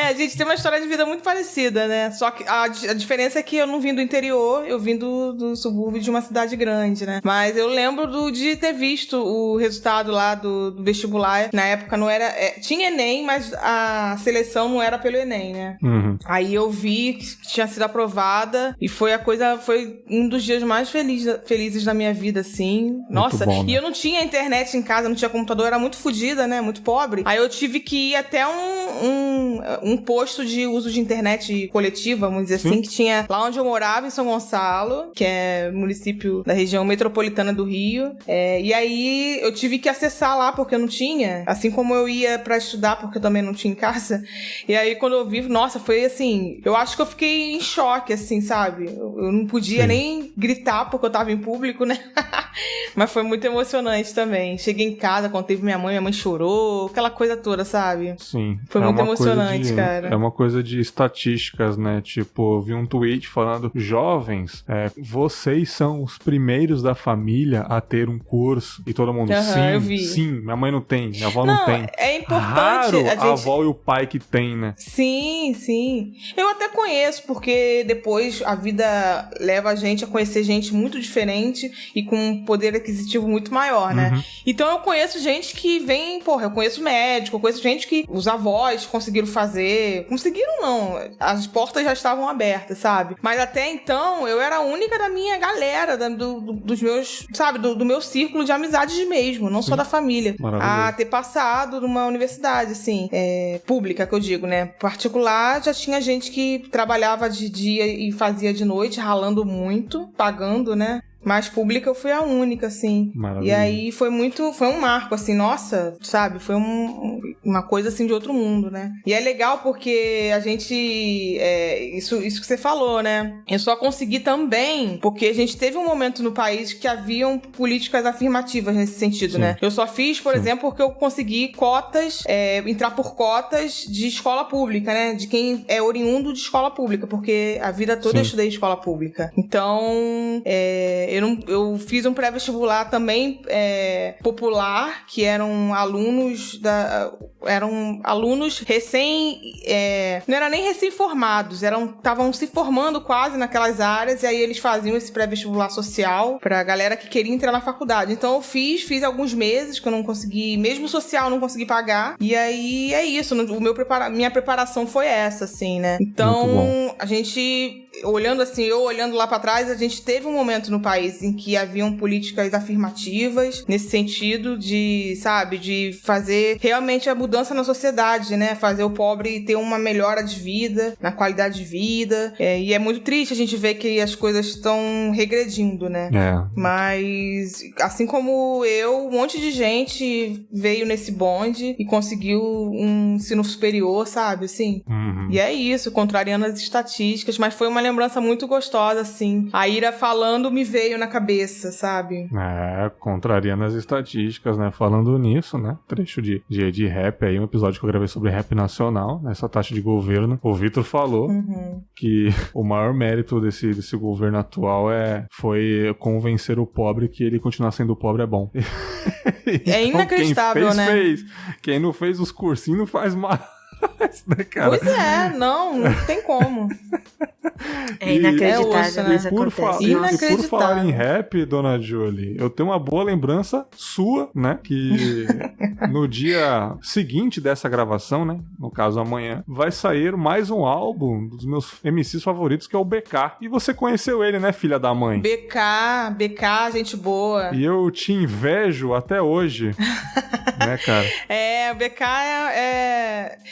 A gente tem uma história de vida muito parecida, né? Só que a diferença é que eu não vim do interior, eu vim do subúrbio de uma cidade grande, né? Mas eu lembro de ter visto o resultado lá do vestibular. Na época não era... tinha Enem, mas a seleção não era pelo Enem, né? Aí eu vi que tinha sido aprovada e foi um dos dias mais felizes da minha vida, assim. Nossa, bom, né? E eu não tinha internet em casa, não tinha computador, era muito fodida, né? Muito pobre. Aí eu tive que ir até um posto de uso de internet coletiva, vamos dizer assim, que tinha lá onde eu morava, em São Gonçalo, que é município da região metropolitana do Rio. E aí eu tive que acessar lá porque eu não tinha, assim como eu ia pra estudar porque eu também não tinha em casa. E aí quando eu vi, nossa, foi assim, eu acho que eu fiquei em choque, assim, sabe? Eu não podia nem gritar porque eu tava em público, né? Mas foi muito emocionante também. Cheguei em casa, contei pra minha mãe chorou, aquela coisa toda, sabe? Sim. Foi muito emocionante, cara. É uma coisa de estatísticas, né? Tipo, eu vi um tweet falando, jovens, vocês são os primeiros da família a ter um curso. E todo mundo, sim, minha mãe não tem, minha avó não tem. É importante. Raro a avó e o pai que tem, né? Sim, sim. Eu até conheço, porque depois a vida leva a gente a conhecer gente muito diferente e com um poder aquisitivo muito maior, né? Então eu conheço gente que vem, eu conheço médico, eu conheço gente que os avós conseguiram fazer. Conseguiram não, as portas já estavam abertas, sabe? Mas até então eu era a única da minha galera, dos meus, sabe, do meu círculo de amizades mesmo, não só da família. A ter passado numa universidade, assim, pública, que eu digo, né? Particular, já tinha gente que trabalhava de dia e fazia de noite, ralando muito, pagando, né? Mas pública eu fui a única, assim. Maravilha. E aí foi um marco, assim, nossa, sabe? Foi uma coisa, assim, de outro mundo, né? E é legal porque a gente... isso que você falou, né? Eu só consegui também porque a gente teve um momento no país que haviam políticas afirmativas nesse sentido, né? Eu só fiz, por exemplo, porque eu consegui cotas, entrar por cotas de escola pública, né? De quem é oriundo de escola pública, porque a vida toda eu estudei escola pública. Então, eu fiz um pré-vestibular também popular, que eram alunos não era nem recém-formados, estavam se formando quase naquelas áreas, e aí eles faziam esse pré-vestibular social pra galera que queria entrar na faculdade. Então eu fiz alguns meses que eu não consegui, mesmo social não consegui pagar, e aí é isso, minha preparação foi essa, assim, né? Então, a gente... olhando lá pra trás, a gente teve um momento no país em que haviam políticas afirmativas nesse sentido de, sabe, de fazer realmente a mudança na sociedade, né? Fazer o pobre ter uma melhora de vida, na qualidade de vida. E é muito triste a gente ver que as coisas estão regredindo, né? Mas, assim como eu, um monte de gente veio nesse bonde e conseguiu um ensino superior, sabe? Assim. E é isso, contrariando as estatísticas, mas foi uma lembrança muito gostosa, assim. A Ira falando me veio na cabeça, sabe? Contrariando as estatísticas, né? Falando nisso, né? Trecho de rap aí, um episódio que eu gravei sobre rap nacional, nessa taxa de governo. O Vitor falou que o maior mérito desse governo atual foi convencer o pobre que ele continuar sendo pobre é bom. Então, inacreditável, quem fez, né? Quem não fez os cursinhos não faz mais. Né, cara? Pois não tem como. É inacreditável, mas acontece. E por falar em rap, dona Julie, eu tenho uma boa lembrança sua, né? Que no dia seguinte dessa gravação, né? No caso amanhã, vai sair mais um álbum dos meus MCs favoritos, que é o BK. E você conheceu ele, né, filha da mãe? BK, gente boa. E eu te invejo até hoje. Né, cara? O BK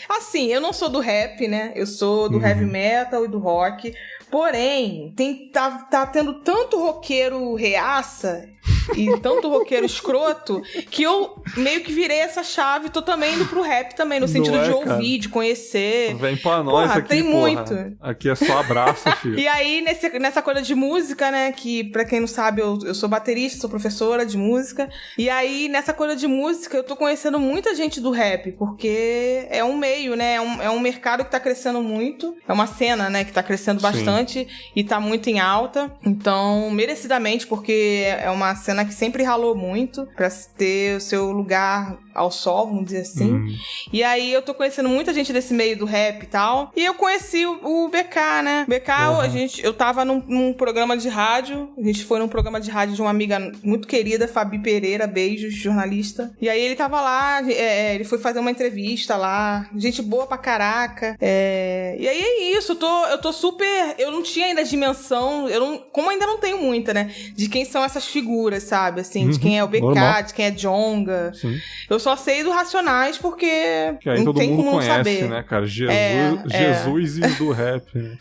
assim, eu não sou do rap, né? Eu sou do heavy metal e do rock. Porém, tá tendo tanto roqueiro reaça e tanto roqueiro escroto que eu meio que virei essa chave e tô também indo pro rap também, no sentido de ouvir, cara, de conhecer. Vem pra nós aqui, tem muito. Aqui é só abraço, filho. E aí, nessa coisa de música, né, que pra quem não sabe, eu sou baterista, sou professora de música, e aí, nessa coisa de música, eu tô conhecendo muita gente do rap, porque é um meio, né, é um mercado que tá crescendo muito, é uma cena, né, que tá crescendo bastante. E tá muito em alta, então, merecidamente, porque é uma cena cena que sempre ralou muito pra ter o seu lugar ao sol, vamos dizer assim. E aí eu tô conhecendo muita gente desse meio do rap e tal. E eu conheci o BK, né? BK, eu tava num programa de rádio. A gente foi num programa de rádio de uma amiga muito querida, Fabi Pereira, beijos, jornalista. E aí ele tava lá, ele foi fazer uma entrevista lá. Gente boa pra caraca. E aí é isso, eu tô super... Eu não tinha ainda a dimensão, como ainda não tenho muita, né? De quem são essas figuras, sabe? Assim, de quem é o BK, normal. De quem é Djonga. Sim. Eu só sei do Racionais porque aí não tem como conhece, saber. Né, cara? Jesus do rap, né?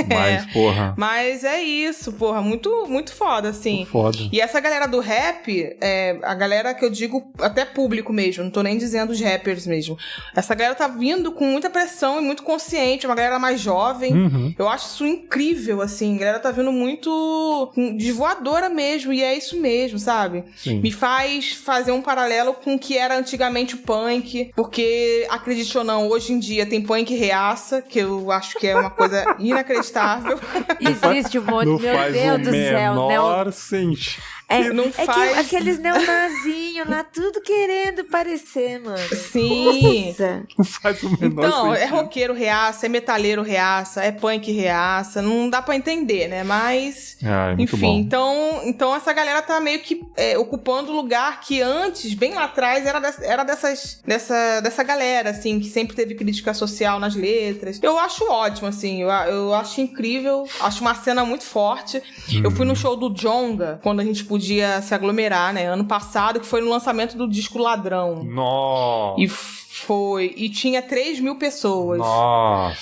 Mas, porra. Mas é isso, porra. Muito, muito foda, assim. Muito foda. E essa galera do rap, a galera que eu digo até público mesmo, não tô nem dizendo os rappers mesmo. Essa galera tá vindo com muita pressão e muito consciente, uma galera mais jovem. Eu acho isso incrível, assim. A galera tá vindo muito de voadora mesmo, e é isso mesmo, sabe? Sim. Me faz fazer um paralelo com o que era antigamente o punk, porque, acredite ou não, hoje em dia tem punk reaça, que eu acho que é uma coisa inacreditável. Existe um monte, meu Deus do céu. Não faz o menor sentido. Não faz... que aqueles neonazinhos lá, tudo querendo parecer, mano. Sim. Nossa. Não faz o menor sentido. Então, é roqueiro reaça, é metaleiro reaça, é punk reaça, não dá pra entender, né? Mas, enfim, então essa galera tá meio que ocupando o lugar que antes, bem lá atrás, era dessa galera, assim, que sempre teve crítica social nas letras. Eu acho ótimo, assim, eu acho incrível, acho uma cena muito forte. Eu fui no show do Djonga, quando a gente podia se aglomerar, né? Ano passado, que foi no lançamento do disco Ladrão. Nossa! E tinha 3.000 pessoas. Nossa!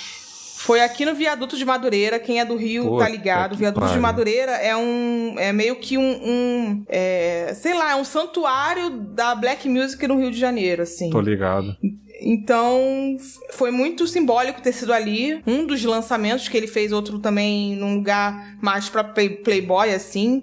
Foi aqui no Viaduto de Madureira, quem é do Rio tá ligado. O Viaduto de Madureira é meio que sei lá, é um santuário da Black Music no Rio de Janeiro, assim. Tô ligado. Então, foi muito simbólico ter sido ali. Um dos lançamentos que ele fez, outro também num lugar mais pra playboy, assim.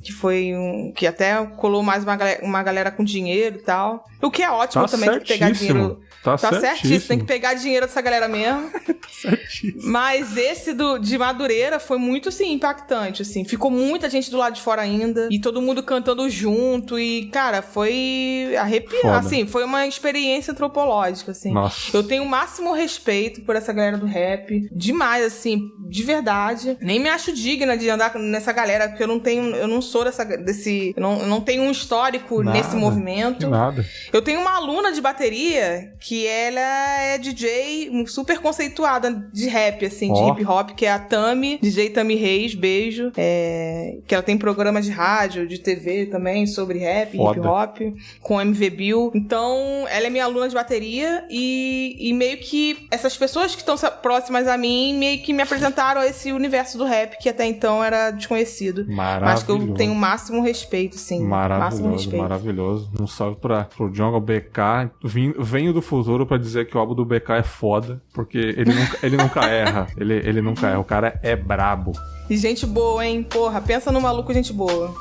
Que foi que até colou mais uma galera com dinheiro e tal. O que é ótimo também, tem que pegar dinheiro. Tá certíssimo. Tem que pegar dinheiro dessa galera mesmo. Certíssimo. Mas esse de Madureira foi muito, assim, impactante, assim. Ficou muita gente do lado de fora ainda. E todo mundo cantando junto. E, cara, foi arrepiante. Assim, foi uma experiência antropológica, assim. Nossa. Eu tenho o máximo respeito por essa galera do rap. Demais, assim, de verdade. Nem me acho digna de andar nessa galera, porque eu não sou desse... Eu não tenho um histórico nesse movimento. Que nada. Eu tenho uma aluna de bateria que ela é DJ super conceituada de rap, assim, de hip hop, que é a Tami, DJ Tami Reis, beijo. Que ela tem programas de rádio, de TV também, sobre rap, hip hop, com MV Bill. Então, ela é minha aluna de bateria e meio que essas pessoas que estão próximas a mim meio que me apresentaram a esse universo do rap que até então era desconhecido. Mas que eu tenho o máximo respeito, sim. Maravilhoso. Um salve pro Djonga BK. Venho do futuro pra dizer que o álbum do BK é foda, porque ele nunca erra. Ele nunca erra. O cara é brabo. E gente boa, hein? Porra, pensa no maluco gente boa.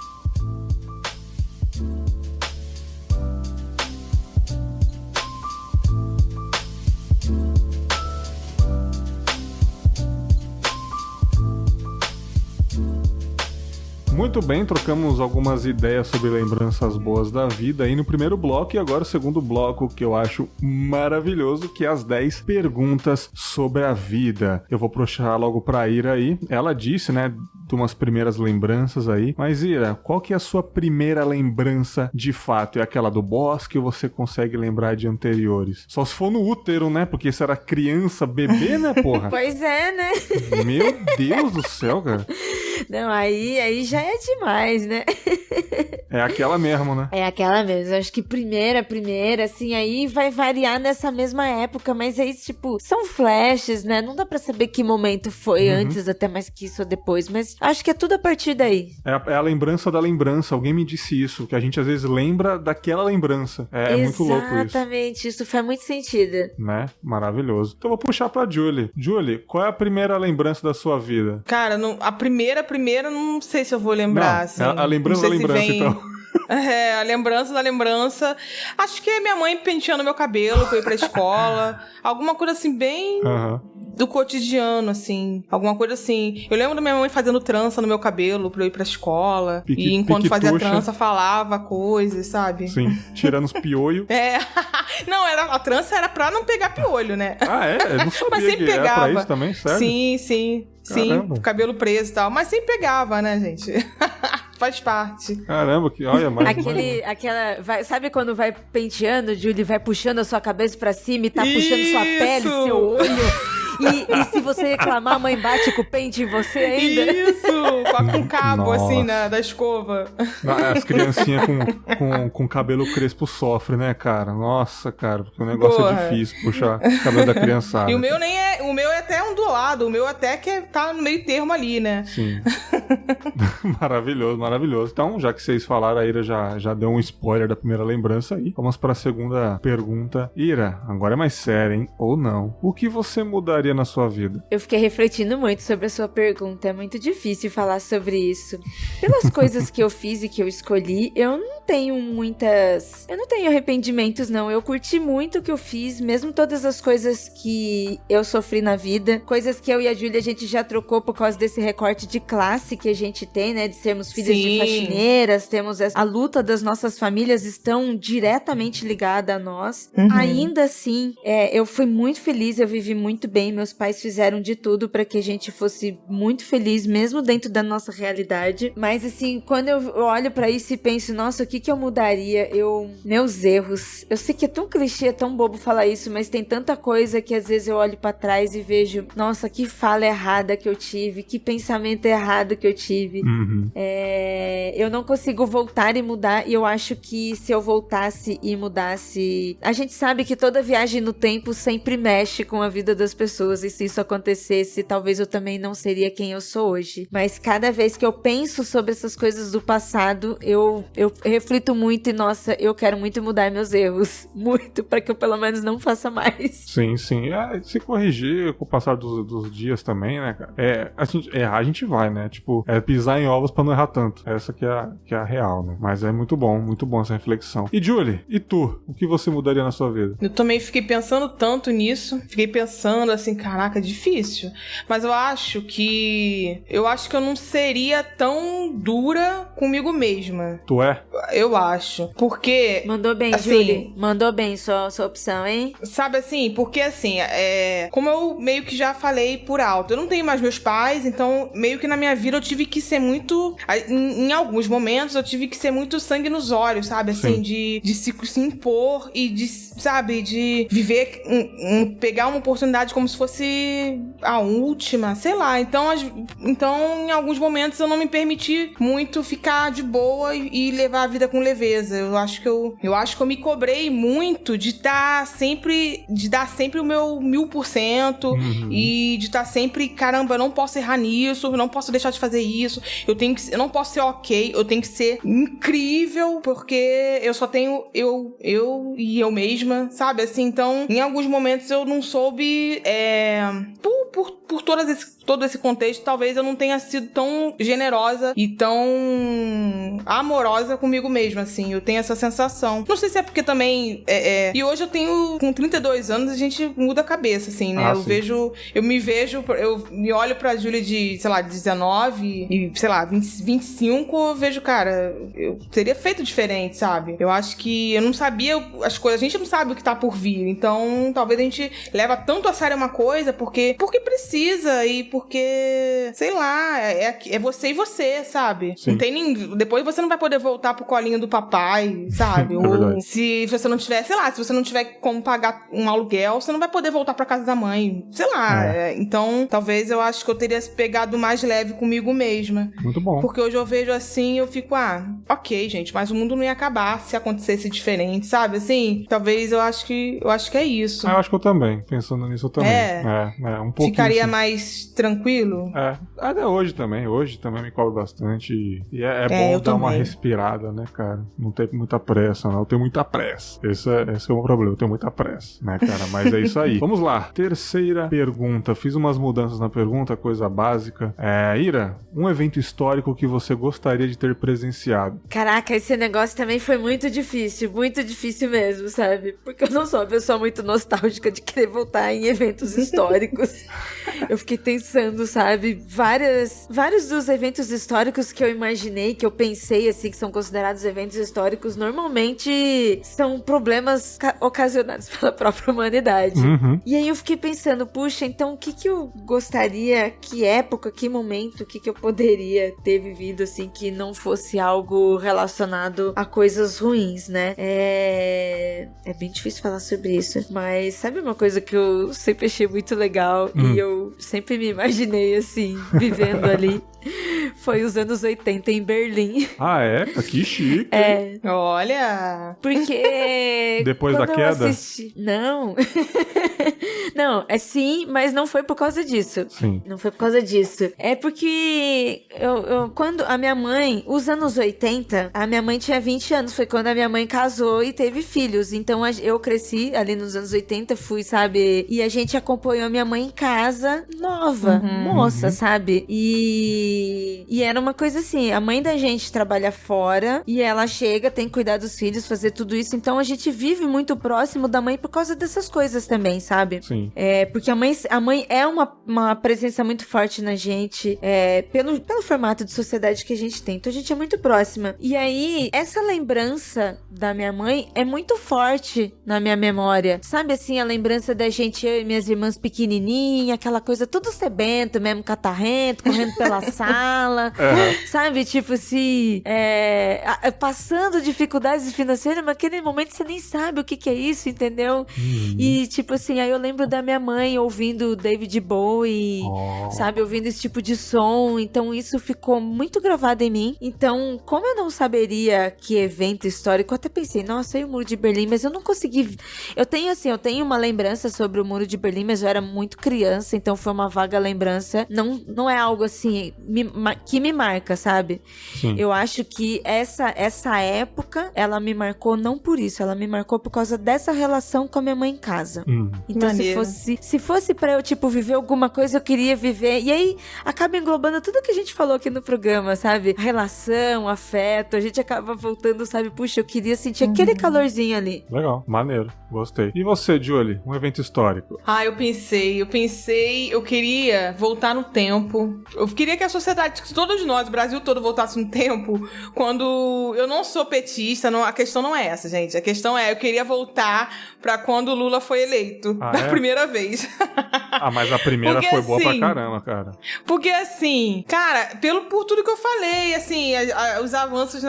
Muito bem, trocamos algumas ideias sobre lembranças boas da vida aí no primeiro bloco, e agora o segundo bloco que eu acho maravilhoso, que é as 10 perguntas sobre a vida. Eu vou puxar logo pra Ira aí. Ela disse, né, de umas primeiras lembranças aí. Mas Ira, qual que é a sua primeira lembrança de fato? É aquela do bosque ou você consegue lembrar de anteriores? Só se for no útero, né? Porque você era criança, bebê, né, porra? Pois é, né? Meu Deus do céu, cara. Não, aí já é demais, né? É aquela mesmo, né? É aquela mesmo. Eu acho que primeira, assim, aí vai variar nessa mesma época, mas aí, tipo, são flashes, né? Não dá pra saber que momento foi antes, até mais que isso ou depois, mas acho que é tudo a partir daí. É a lembrança da lembrança. Alguém me disse isso, que a gente às vezes lembra daquela lembrança. É muito louco isso. Exatamente, isso faz muito sentido. Né? Maravilhoso. Então eu vou puxar pra Julie. Julie, qual é a primeira lembrança da sua vida? Cara, a primeira, não sei se eu vou lembrar, assim. A lembrança da lembrança, então. A lembrança da lembrança. Acho que é minha mãe penteando meu cabelo pra eu ir pra escola. Alguma coisa assim, bem do cotidiano, assim. Alguma coisa assim. Eu lembro da minha mãe fazendo trança no meu cabelo pra eu ir pra escola. E enquanto fazia trança, falava coisas, sabe? Sim, tirando os piolhos. Não, a trança era pra não pegar piolho, né? Eu não sabia. Mas sempre que pegava. Era pra isso também, sério? Sim, cabelo preso e tal. Mas sempre pegava, né, gente? Faz parte. Caramba, olha, mais... Sabe quando vai penteando, Julie, vai puxando a sua cabeça pra cima e tá puxando sua pele, seu olho... E se você reclamar, a mãe bate com o pente em você ainda? Isso! Com cabo, assim, da escova. As criancinhas com cabelo crespo sofrem, né, cara? Nossa, cara, porque o negócio é difícil puxar o cabelo da criançada. E o meu o meu é até ondulado, o meu até que tá no meio termo ali, né? Sim. Maravilhoso, maravilhoso. Então, já que vocês falaram, a Ira já deu um spoiler da primeira lembrança aí. Vamos para a segunda pergunta. Ira, agora é mais sério, hein? Ou não? O que você mudaria na sua vida? Eu fiquei refletindo muito sobre a sua pergunta. É muito difícil falar sobre isso. Pelas coisas que eu fiz e que eu escolhi, eu não tenho arrependimentos, não. Eu curti muito o que eu fiz, mesmo todas as coisas que eu sofri na vida, coisas que eu e a Júlia a gente já trocou por causa desse recorte de classe que a gente tem, né, de sermos filhas de faxineiras, temos a luta das nossas famílias estão diretamente ligada a nós. Ainda assim, eu fui muito feliz, eu vivi muito bem, meus pais fizeram de tudo para que a gente fosse muito feliz, mesmo dentro da nossa realidade, mas assim, quando eu olho pra isso e penso, nossa, o que eu mudaria? Meus erros, eu sei que é tão clichê, é tão bobo falar isso, mas tem tanta coisa que às vezes eu olho pra trás e vejo, nossa, que fala errada que eu tive, que pensamento errado que eu tive. Eu não consigo voltar e mudar, e eu acho que se eu voltasse e mudasse... A gente sabe que toda viagem no tempo sempre mexe com a vida das pessoas, e se isso acontecesse, talvez eu também não seria quem eu sou hoje. Mas cada vez que eu penso sobre essas coisas do passado, eu reflito muito e, nossa, eu quero muito mudar meus erros. Muito, para que eu pelo menos não faça mais. Sim. Se corrigir com o passar dos dias também, né, cara? A gente vai, né? Tipo, pisar em ovos pra não errar tanto. Essa que é a real, né? Mas é muito bom essa reflexão. E Julie, e tu? O que você mudaria na sua vida? Eu também fiquei pensando tanto nisso. Fiquei pensando assim, caraca, difícil. Mas eu acho que eu não seria tão dura comigo mesma. Tu é? Eu acho. Porque... Mandou bem, assim, Julie. Mandou bem sua opção, hein? Sabe assim, porque assim, como eu meio que já falei por alto, eu não tenho mais meus pais, então meio que na minha vida eu tive que ser muito... Em alguns momentos eu tive que ser muito sangue nos olhos, sabe? Assim, de se impor e de, sabe, de viver, pegar uma oportunidade como se fosse a última, sei lá. Então, em alguns momentos eu não me permiti muito ficar de boa e levar a vida com leveza. Eu acho que eu me cobrei muito de dar sempre o meu 1000% e de estar sempre, caramba, eu não posso errar nisso, eu não posso deixar de fazer isso, eu não posso ser ok, eu tenho que ser incrível, porque eu só tenho eu e eu mesma, sabe? Assim, então, em alguns momentos eu não soube, por todo esse contexto, talvez eu não tenha sido tão generosa e tão amorosa comigo mesma, assim. Eu tenho essa sensação. Não sei se é porque também... E hoje eu tenho... Com 32 anos, a gente muda a cabeça, assim, né? Eu me olho pra Júlia de, sei lá, 19 e, sei lá, 25, eu vejo, cara, eu teria feito diferente, sabe? Eu acho que eu não sabia as coisas. A gente não sabe o que tá por vir. Então, talvez a gente leva tanto a sério uma coisa porque precisa e porque, sei lá, é você e você, sabe? Sim. Não tem depois você não vai poder voltar pro colinho do papai, sabe? Ou se você não tiver, sei lá, se você não tiver como pagar um aluguel, você não vai poder voltar pra casa da mãe. Sei lá. Então, talvez eu acho que eu teria pegado mais leve comigo mesma. Muito bom. Porque hoje eu vejo assim, eu fico, ok, gente, mas o mundo não ia acabar se acontecesse diferente, sabe? Assim, talvez eu acho que é isso. Eu acho que eu também, pensando nisso eu também. Um pouquinho. Ficaria assim. mais tranquilo. Até hoje também me cobro bastante. E é bom dar uma respirada, né, cara? Não ter muita pressa, não. Eu tenho muita pressa. Esse é o meu problema, eu tenho muita pressa, né, cara? Mas é isso aí. Vamos lá. Terceira pergunta. Fiz umas mudanças na pergunta, coisa básica. Ira, um evento histórico que você gostaria de ter presenciado? Caraca, esse negócio também foi muito difícil mesmo, sabe? Porque eu não sou uma pessoa muito nostálgica de querer voltar em eventos históricos. Eu fiquei pensando, sabe? Vários dos eventos históricos que eu imaginei, que eu pensei, assim, que são considerados eventos históricos, normalmente são problemas ocasionados pela própria humanidade. Uhum. E aí eu fiquei pensando, puxa, então o que eu gostaria, que época, que momento, o que eu poderia ter vivido, assim, que não fosse algo relacionado a coisas ruins, né? É bem difícil falar sobre isso, mas sabe uma coisa que eu sempre achei muito legal e eu sempre me imaginei, assim, vivendo ali? Foi os anos 80 em Berlim. Ah, é? Que chique. Olha! Porque... Depois da queda? Não. Não, sim, mas não foi por causa disso. Sim. Não foi por causa disso. É porque quando a minha mãe, os anos 80, a minha mãe tinha 20 anos, foi quando a minha mãe casou e teve filhos. Então eu cresci ali nos anos 80, fui, sabe? E a gente acompanhou a minha mãe em casa, nova, moça, sabe? E era uma coisa assim, a mãe da gente trabalha fora e ela chega, tem que cuidar dos filhos, fazer tudo isso. Então a gente vive muito próximo da mãe por causa dessas coisas também, sabe? Sim. Porque a mãe é uma presença muito forte na gente, pelo formato de sociedade que a gente tem. Então a gente é muito próxima. E aí, essa lembrança da minha mãe é muito forte na minha memória. Sabe assim, a lembrança da gente, eu e minhas irmãs pequenininha, aquela coisa tudo sebento mesmo, catarrento, correndo pela sala. Sabe, tipo assim, passando dificuldades financeiras, mas naquele momento você nem sabe o que é isso, entendeu? E tipo assim, aí eu lembro da minha mãe ouvindo David Bowie, sabe, ouvindo esse tipo de som, então isso ficou muito gravado em mim. Então, como eu não saberia que evento histórico, eu até pensei, nossa, e o Muro de Berlim, mas eu não consegui. Eu tenho uma lembrança sobre o Muro de Berlim, mas eu era muito criança, então foi uma vaga lembrança, não é algo assim que me marca, sabe? Sim. Eu acho que essa época, ela me marcou não por isso, ela me marcou por causa dessa relação com a minha mãe em casa. Então, se fosse pra eu, tipo, viver alguma coisa, eu queria viver. E aí, acaba englobando tudo que a gente falou aqui no programa, sabe? A relação, afeto, a gente acaba voltando, sabe? Puxa, eu queria sentir aquele calorzinho ali. Legal, maneiro, gostei. E você, Julie? Um evento histórico? Eu queria voltar no tempo. Eu queria que a sociedade, que todos nós, o Brasil todo, voltasse no tempo, quando eu não sou petista, a questão não é essa, gente. A questão eu queria voltar pra quando o Lula foi eleito, da primeira vez. Mas a primeira porque, foi boa assim, pra caramba, cara. Porque assim, cara, por tudo que eu falei, assim, os avanços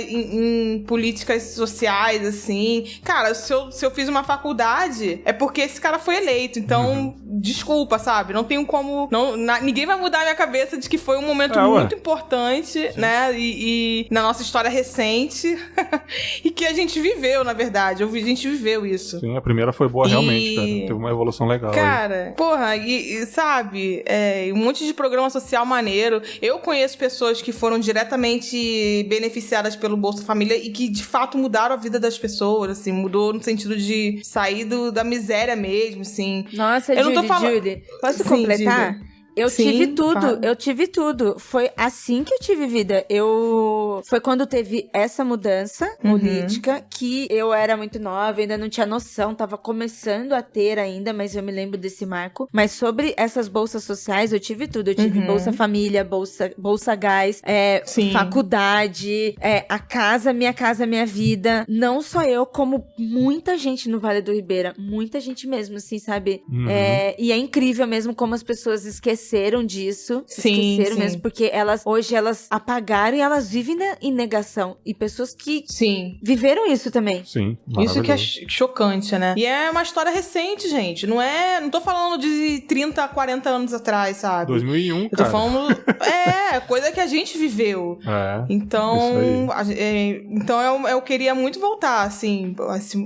em políticas sociais, assim, cara, se eu fiz uma faculdade, é porque esse cara foi eleito, então, desculpa, sabe? Não tenho como, ninguém vai mudar a minha cabeça de que foi um momento muito importante, né, e na nossa história recente, e que a gente viveu, na verdade, a gente viveu isso. Sim, a primeira foi boa realmente, cara, teve uma evolução legal. Cara, aí. Porra, sabe, um monte de programa social maneiro. Eu conheço pessoas que foram diretamente beneficiadas pelo Bolsa Família e que, de fato, mudaram a vida das pessoas, assim, mudou no sentido de sair da miséria mesmo, assim. Nossa, Julie, posso completar? Diga. Eu tive tudo. Foi assim que eu tive vida. Foi quando teve essa mudança política, que eu era muito nova, ainda não tinha noção, tava começando a ter ainda, mas eu me lembro desse marco. Mas sobre essas bolsas sociais, eu tive tudo. Eu tive Bolsa Família, Bolsa Gás, faculdade, Minha Casa Minha Vida. Não só eu, como muita gente no Vale do Ribeira. Muita gente mesmo, assim, sabe? E é incrível mesmo como as pessoas esqueceram disso. Esqueceram mesmo, porque hoje elas apagaram e elas vivem em negação. E pessoas que viveram isso também. Sim, isso que é chocante, né? E é uma história recente, gente. Não tô falando de 30, 40 anos atrás, sabe? 2001, cara. Eu tô falando... coisa que a gente viveu. Então, eu queria muito voltar, assim,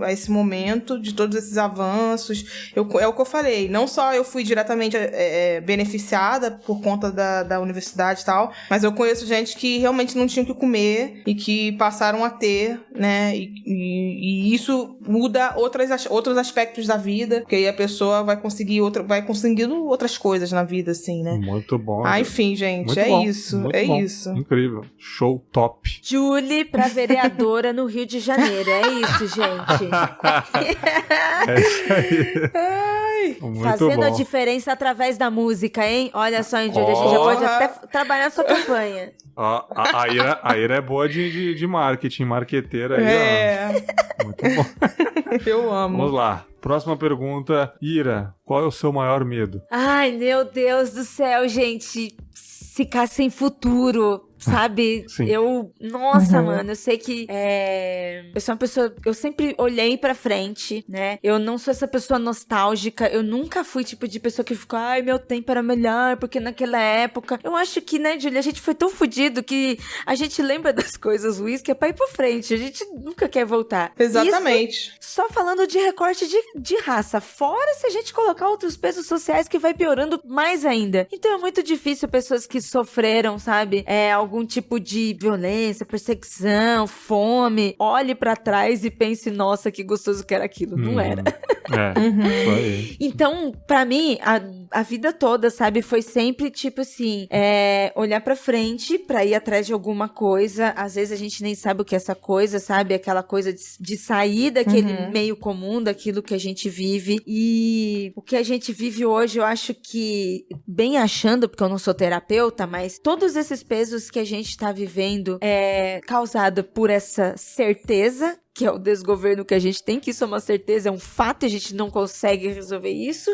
a esse momento de todos esses avanços. É o que eu falei. Não só eu fui diretamente beneficiada viciada por conta da universidade e tal, mas eu conheço gente que realmente não tinha o que comer e que passaram a ter, né, e isso muda outros aspectos da vida, porque aí a pessoa vai conseguindo outras coisas na vida, assim, né. Muito bom. Enfim, gente, muito é bom, isso, muito é bom. isso. Incrível, show top. Julie pra vereadora no Rio de Janeiro, é isso, gente. É isso aí. Ai. Muito Fazendo bom. a diferença através da música, hein? Olha só, hein, Julie, a gente já pode até trabalhar sua campanha. Ó, a Ira é boa de marketing, marqueteira aí, ó. Muito bom. Eu amo. Vamos lá. Próxima pergunta. Ira, qual é o seu maior medo? Ai, meu Deus do céu, gente. Ficar sem futuro, sabe? Sim. Nossa, mano, eu sei que eu sou uma pessoa, eu sempre olhei pra frente, né? Eu não sou essa pessoa nostálgica, eu nunca fui tipo de pessoa que ficou, ai, meu tempo era melhor, porque naquela época, eu acho que, né, Julia, a gente foi tão fodido que a gente lembra das coisas ruins que é pra ir pra frente, a gente nunca quer voltar. Exatamente. Isso, só falando de recorte de raça, fora se a gente colocar outros pesos sociais que vai piorando mais ainda. Então é muito difícil pessoas que sofreram, sabe, algum tipo de violência, perseguição, fome, olhe pra trás e pense, nossa, que gostoso que era aquilo. Não era. Isso aí. Então, pra mim, a vida toda, sabe, foi sempre tipo assim, olhar pra frente pra ir atrás de alguma coisa. Às vezes a gente nem sabe o que é essa coisa, sabe? Aquela coisa de sair daquele meio comum, daquilo que a gente vive. E o que a gente vive hoje, eu acho que, bem achando, porque eu não sou terapeuta, mas todos esses pesos que a gente tá vivendo é causado por essa certeza, que é o desgoverno que a gente tem, que isso é uma certeza, é um fato, e a gente não consegue resolver isso,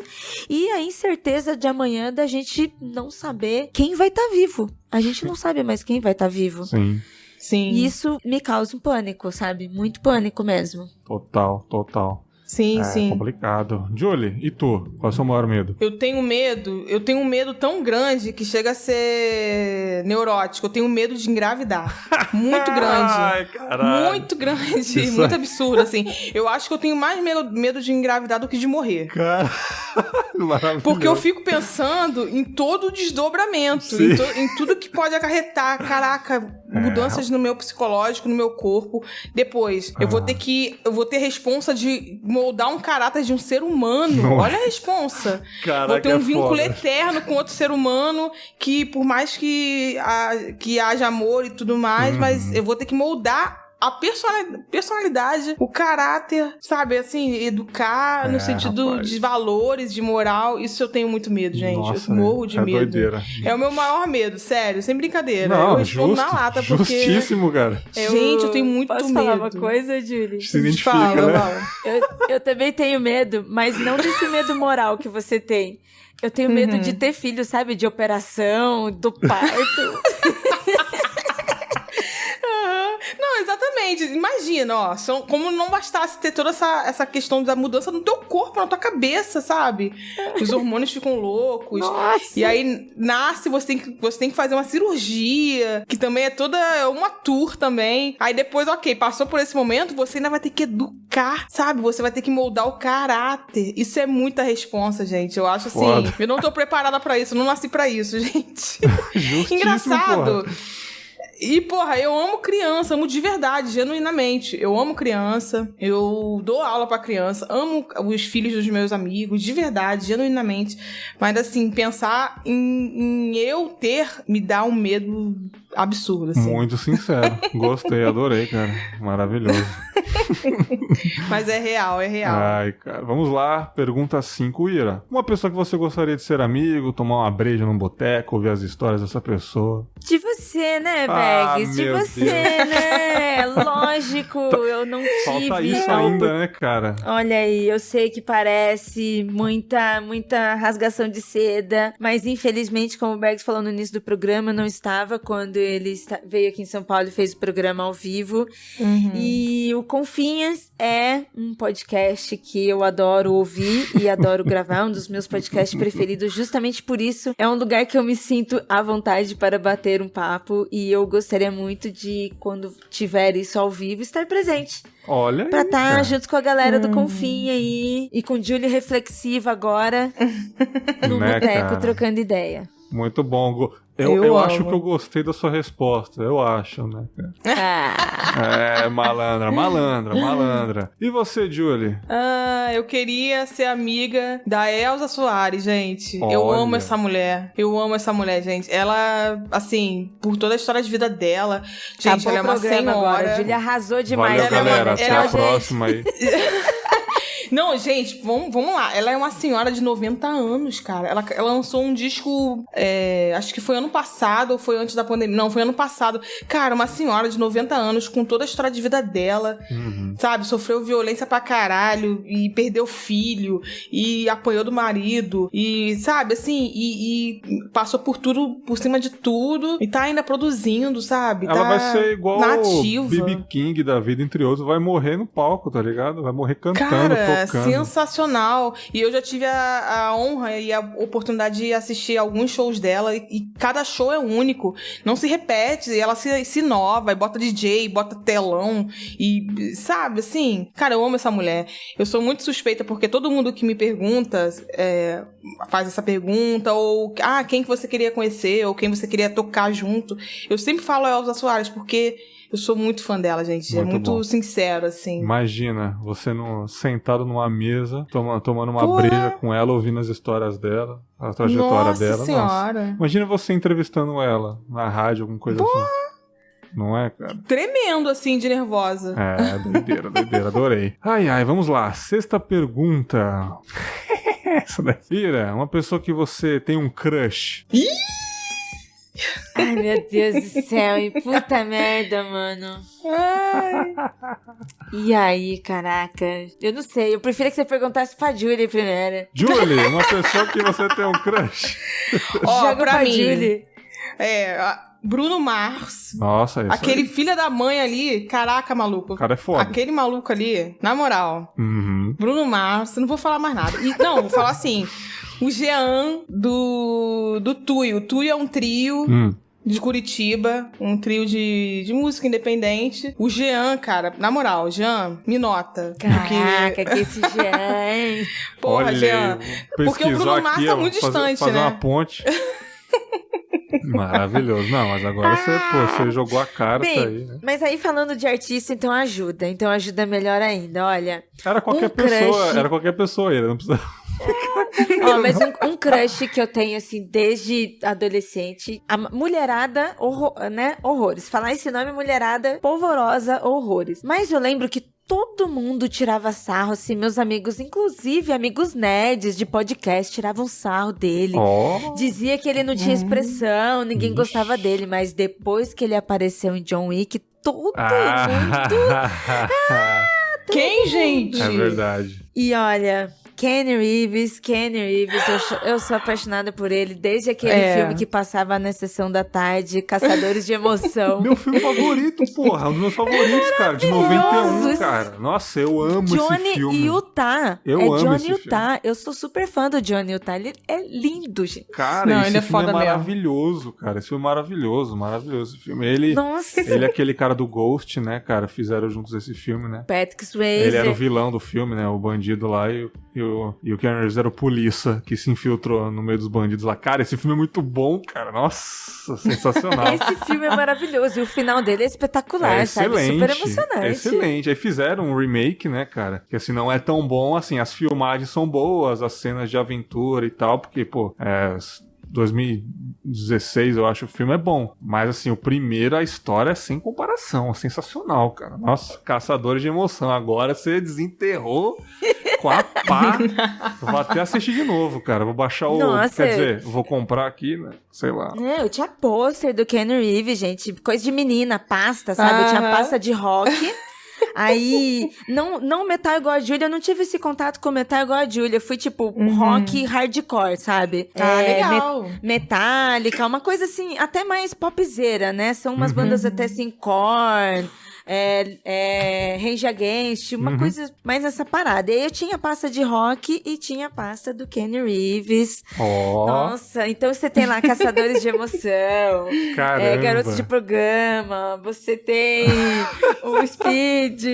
e a incerteza de amanhã da gente não saber quem vai estar vivo. A gente não sabe mais quem vai estar vivo. Sim. Sim. E isso me causa um pânico, sabe? Muito pânico mesmo. Total. Sim, sim. Complicado. Julie, e tu? Qual é o seu maior medo? Eu tenho um medo tão grande que chega a ser neurótico. Eu tenho medo de engravidar. Muito grande. Ai, caralho. Muito grande. Isso Muito absurdo, assim. Eu acho que eu tenho mais medo de engravidar do que de morrer. Caralho, maravilhoso. Porque eu fico pensando em todo o desdobramento, em tudo que pode acarretar, caraca, mudanças no meu psicológico, no meu corpo. Depois, eu vou ter responsa de moldar um caráter de um ser humano. Não. Olha a responsa. Caraca, vou ter um vínculo foda. eterno com outro ser humano que, por mais que haja amor e tudo mais, mas eu vou ter que moldar a personalidade, o caráter, sabe, assim, educar no sentido rapaz. de valores, de moral. Isso eu tenho muito medo, gente. Nossa, eu morro de medo. Doideira. É o meu maior medo, sério, sem brincadeira. Não, eu respondo na lata, porque... justíssimo, cara. Gente, eu tenho muito Posso medo. falar uma coisa, Julie? Se identifica, Fala, né? Val. Eu também tenho medo, mas não desse medo moral que você tem. Eu tenho medo de ter filho, sabe? De operação, do parto. Não, exatamente. Imagina, ó, como não bastasse ter toda essa questão da mudança no teu corpo, na tua cabeça, sabe? Os hormônios ficam loucos. Nossa. E aí nasce, você tem que fazer uma cirurgia, que também é toda uma tour também. Aí depois, ok, passou por esse momento, você ainda vai ter que educar, sabe? Você vai ter que moldar o caráter. Isso é muita responsa, gente. Eu acho assim, Foda. eu não tô preparada pra isso, eu não nasci pra isso, gente. Justíssimo, Engraçado. porra. E, porra, eu amo criança, amo de verdade, genuinamente. Eu amo criança, eu dou aula pra criança, amo os filhos dos meus amigos, de verdade, genuinamente. Mas, assim, pensar em eu me dá um medo absurdo, assim. Muito sincero. Gostei, adorei, cara. Maravilhoso. Mas é real. Ai, cara. Vamos lá. Pergunta 5, Ira. Uma pessoa que você gostaria de ser amigo, tomar uma breja num boteco, ouvir as histórias dessa pessoa. De você, né, Ah, Bags? De meu você, Deus. né? Lógico, eu não tive. Falta isso ainda, né, cara? Olha aí, eu sei que parece muita rasgação de seda, mas infelizmente, como o Bergs falou no início do programa, eu não estava quando ele veio aqui em São Paulo e fez o programa ao vivo. E o Confinhas é um podcast que eu adoro ouvir e adoro gravar, um dos meus podcasts preferidos. Justamente por isso, é um lugar que eu me sinto à vontade para bater um papo, e eu gostaria muito de, quando tiver isso ao vivo, estar presente. Olha pra estar tá junto com a galera do Confim aí, e com Julie reflexiva agora, no boteco, trocando ideia. Muito bom. Eu acho que eu gostei da sua resposta. Eu acho, né? Malandra. E você, Julie? Eu queria ser amiga da Elza Soares, gente. Olha. Eu amo essa mulher, gente. Ela, assim, por toda a história de vida dela, gente, ela é uma senhora. Agora. Julie arrasou demais. Valeu, galera. Até a próxima aí. Não, gente, vamos lá. Ela é uma senhora de 90 anos, cara. Ela lançou um disco, acho que foi ano passado, ou foi antes da pandemia. Não, foi ano passado. Cara, uma senhora de 90 anos, com toda a história de vida dela, sabe? Sofreu violência pra caralho, e perdeu filho, e apanhou do marido, e, sabe, assim, e passou por tudo, por cima de tudo, e tá ainda produzindo, sabe? Ela vai ser igual nativa. o B.B. King da vida, entre outros, vai morrer no palco, tá ligado? Vai morrer cantando, cara, tocando. Sensacional. E eu já tive a honra e a oportunidade de assistir alguns shows dela, e cada show é único, não se repete, e ela se inova, e bota DJ, bota telão, e sabe, assim, cara, eu amo essa mulher. Eu sou muito suspeita, porque todo mundo que me pergunta, faz essa pergunta, ou quem que você queria conhecer, ou quem você queria tocar junto, eu sempre falo a Elza Soares, porque eu sou muito fã dela, gente. É muito sincero, assim. Imagina, você sentado numa mesa, tomando uma breja com ela, ouvindo as histórias dela, a trajetória dela. Nossa Senhora. Imagina você entrevistando ela na rádio, alguma coisa assim. Não é, cara? Tremendo, assim, de nervosa. Doideira, adorei. Ai, vamos lá. Sexta pergunta. Essa daqui, uma pessoa que você tem um crush. Ai, meu Deus do céu, e puta merda, mano. Ai. E aí, caraca? Eu não sei, eu preferia que você perguntasse pra Julie primeiro. Julie, uma pessoa que você tem um crush. Joga pra mim. Julie. Bruno Mars. Nossa, isso aquele aí. filho da mãe ali, caraca, maluco. O cara é foda. Aquele maluco ali, na moral. Bruno Mars, não vou falar mais nada. Vou falar assim, o Jean do Tuyo. O Tuyo é um trio de Curitiba, um trio de música independente. O Jean, cara, na moral, Jean, me nota. Caraca, que esse Jean, hein? Porra, olha, Jean. Porque o Bruno Mars tá muito distante, fazer né? uma ponte. Maravilhoso. Não, mas agora você jogou a carta aí, né? Mas aí falando de artista, então ajuda melhor ainda, olha. Era qualquer pessoa aí, não precisa... Mas um crush que eu tenho, assim, desde adolescente, a mulherada, horrores. Falar esse nome, mulherada polvorosa, horrores. Mas eu lembro que todo mundo tirava sarro, assim, meus amigos, inclusive amigos nerds de podcast, tiravam sarro dele. Dizia que ele não tinha expressão, ninguém gostava dele, mas depois que ele apareceu em John Wick, todo mundo... Quem, gente? É verdade. E olha... Keanu Reeves, eu sou apaixonada por ele desde aquele filme que passava na sessão da tarde, Caçadores de Emoção. Meu filme favorito, porra, um dos meus favoritos, cara, de 91, cara. Nossa, eu amo esse filme. Johnny Utah. Eu amo Johnny esse Utah. filme. Eu sou super fã do Johnny Utah. Ele é lindo, gente. Cara, esse filme é maravilhoso, cara. Esse filme é maravilhoso esse filme. Ele é aquele cara do Ghost, né, cara? Fizeram juntos esse filme, né? Patrick Swayze. Ele era o vilão do filme, né? O bandido lá e o Keanu Reeves era o polícia que se infiltrou no meio dos bandidos lá. Cara, esse filme é muito bom, cara. Nossa, sensacional. Esse filme é maravilhoso. E o final dele é espetacular, sabe? Super emocionante. Excelente. Aí fizeram um remake, né, cara? Que assim, não é tão bom, assim, as filmagens são boas, as cenas de aventura e tal, porque, 2016, eu acho, o filme é bom. Mas, assim, o primeiro, a história é sem comparação. Sensacional, cara. Nossa, Caçadores de Emoção. Agora você desenterrou com a pá. Vou até assistir de novo, cara. Vou baixar o... Nossa, quer dizer, vou comprar aqui, né? Sei lá. Eu tinha pôster do Keanu Reeves, gente. Coisa de menina, pasta, sabe? Eu tinha pasta de rock. Aí, não metal igual a Júlia, eu não tive esse contato com metal igual a Júlia. Eu fui, tipo, rock hardcore, sabe? Legal. Metallica, uma coisa assim, até mais popzera, né? São umas bandas até assim, Korn... Rage Against, uma coisa mais nessa parada. E aí eu tinha pasta de rock e tinha pasta do Kenny Reeves. Nossa, então você tem lá Caçadores de Emoção, Garotos de Programa, você tem o Speed,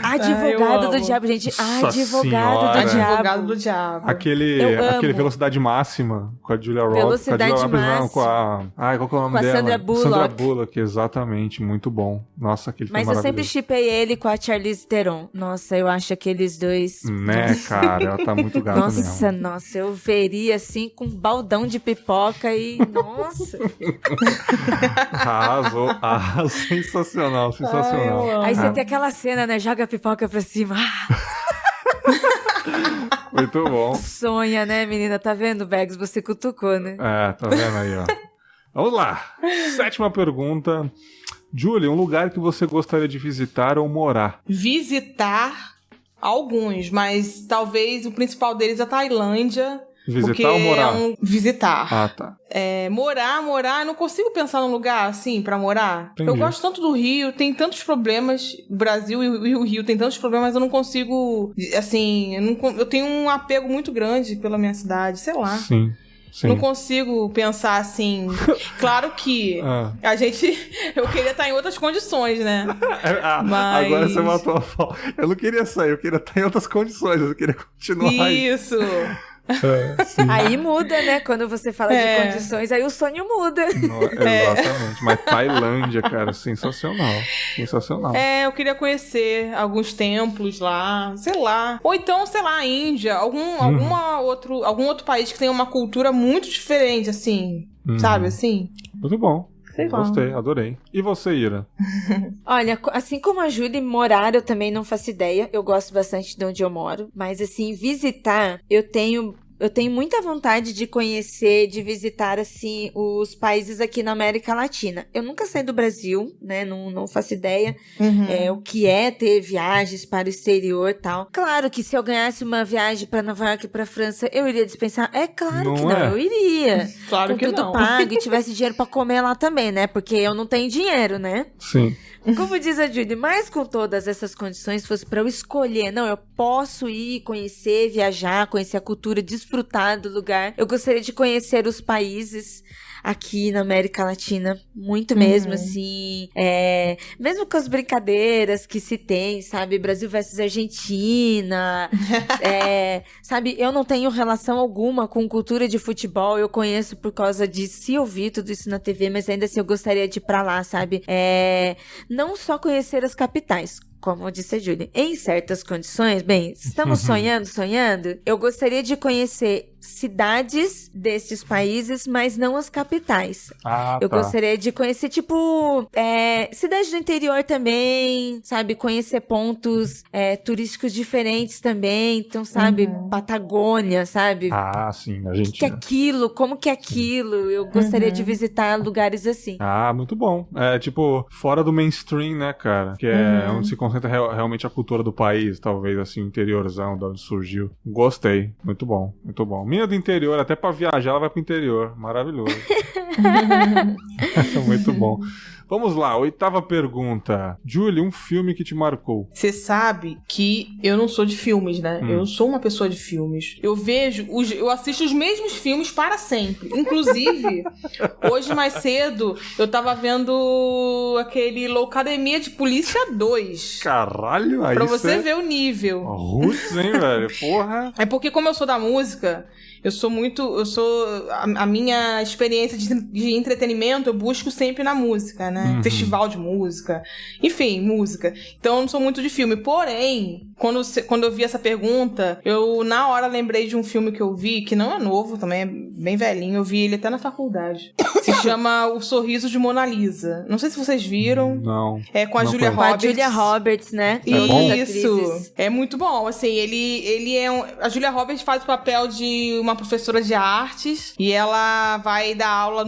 Advogado do Diabo, gente. Advogado do Diabo. Aquele Velocidade Máxima com a Julia Roberts. Velocidade Máxima. Com a... Qual que é o nome dela? Sandra Bullock. Sandra Bullock, exatamente. Muito bom. Nossa, aquele filme. Mas eu sempre shippei ele com a Charlize Theron. Nossa, eu acho aqueles dois... Né, cara? Ela tá muito gata mesmo. Nossa, eu veria assim com um baldão de pipoca e... Nossa! Arrasou. Sensacional. Aí você tem aquela cena, né? Joga a pipoca pra cima. Muito bom. Sonha, né, menina? Tá vendo, Bags? Você cutucou, né? Tá vendo aí, ó. Vamos lá. 7ª pergunta... Julia, um lugar que você gostaria de visitar ou morar? Visitar alguns, mas talvez o principal deles é a Tailândia. Visitar ou morar? Visitar. Tá. Morar, eu não consigo pensar num lugar assim pra morar. Entendi. Eu gosto tanto do Rio, tem tantos problemas. O Brasil e o Rio tem tantos problemas, eu não consigo, assim, eu tenho um apego muito grande pela minha cidade, sei lá. Sim. Não consigo pensar assim. Claro que eu queria estar em outras condições, né? Mas... Agora você matou a pau. Eu não queria sair, eu queria estar em outras condições, eu queria continuar. Isso. Aí muda, né? Quando você fala de condições, aí o sonho muda. Exatamente. Mas Tailândia, cara, sensacional. Eu queria conhecer alguns templos lá, sei lá. Ou então, sei lá, a Índia, algum outro país que tenha uma cultura muito diferente, assim. Sabe, assim? Muito bom. Gostei, adorei. E você, Ira? Olha, assim como a Júlia, morar eu também não faço ideia. Eu gosto bastante de onde eu moro. Mas, assim, visitar, eu tenho muita vontade de conhecer, de visitar, assim, os países aqui na América Latina. Eu nunca saí do Brasil, né? Não faço ideia o que é ter viagens para o exterior e tal. Claro que se eu ganhasse uma viagem para Nova York e para França, eu iria dispensar? É claro que não, eu iria. Claro que não. Com tudo pago e tivesse dinheiro para comer lá também, né? Porque eu não tenho dinheiro, né? Sim. Como diz a Judy, mas com todas essas condições, fosse para eu escolher, não, eu posso ir, conhecer, viajar, conhecer a cultura, desfrutar do lugar. Eu gostaria de conhecer os países aqui na América Latina, muito mesmo, assim, mesmo com as brincadeiras que se tem, sabe, Brasil versus Argentina, sabe, eu não tenho relação alguma com cultura de futebol, eu conheço por causa de se ouvir tudo isso na TV, mas ainda assim eu gostaria de ir pra lá, sabe, não só conhecer as capitais, como disse a Júlia, em certas condições, bem, estamos sonhando, eu gostaria de conhecer cidades desses países, mas não as capitais. Eu gostaria de conhecer, tipo, cidades do interior também, sabe? Conhecer pontos turísticos diferentes também. Então, sabe? Patagônia, sabe? Sim, a gente... O que é aquilo? Como que é aquilo? Eu gostaria de visitar lugares assim. Muito bom. Tipo, fora do mainstream, né, cara? Que é onde se concentra realmente a cultura do país, talvez, assim, interiorzão, de onde surgiu. Gostei. Muito bom, muito bom. Minha do interior, até pra viajar, ela vai pro interior. Maravilhoso. Muito bom. Vamos lá, 8ª pergunta. Julie, um filme que te marcou? Você sabe que eu não sou de filmes, né? Eu sou uma pessoa de filmes. Eu assisto os mesmos filmes para sempre. Inclusive, hoje mais cedo, eu tava vendo aquele Loucademia de Polícia 2. Caralho, aí pra você ver o nível. Roots, hein, velho? Porra. É porque como eu sou da música... A minha experiência de entretenimento eu busco sempre na música, né? Festival de música, enfim, música. Então eu não sou muito de filme. Porém, quando eu vi essa pergunta, eu na hora lembrei de um filme que eu vi, que não é novo, também é bem velhinho, eu vi ele até na faculdade. Se chama O Sorriso de Mona Lisa. Não sei se vocês viram. Não. É com a Julia Roberts. Com a Julia Roberts, né? Isso. É muito bom. Assim, ele é a Julia Roberts faz o papel de uma professora de artes e ela vai dar aula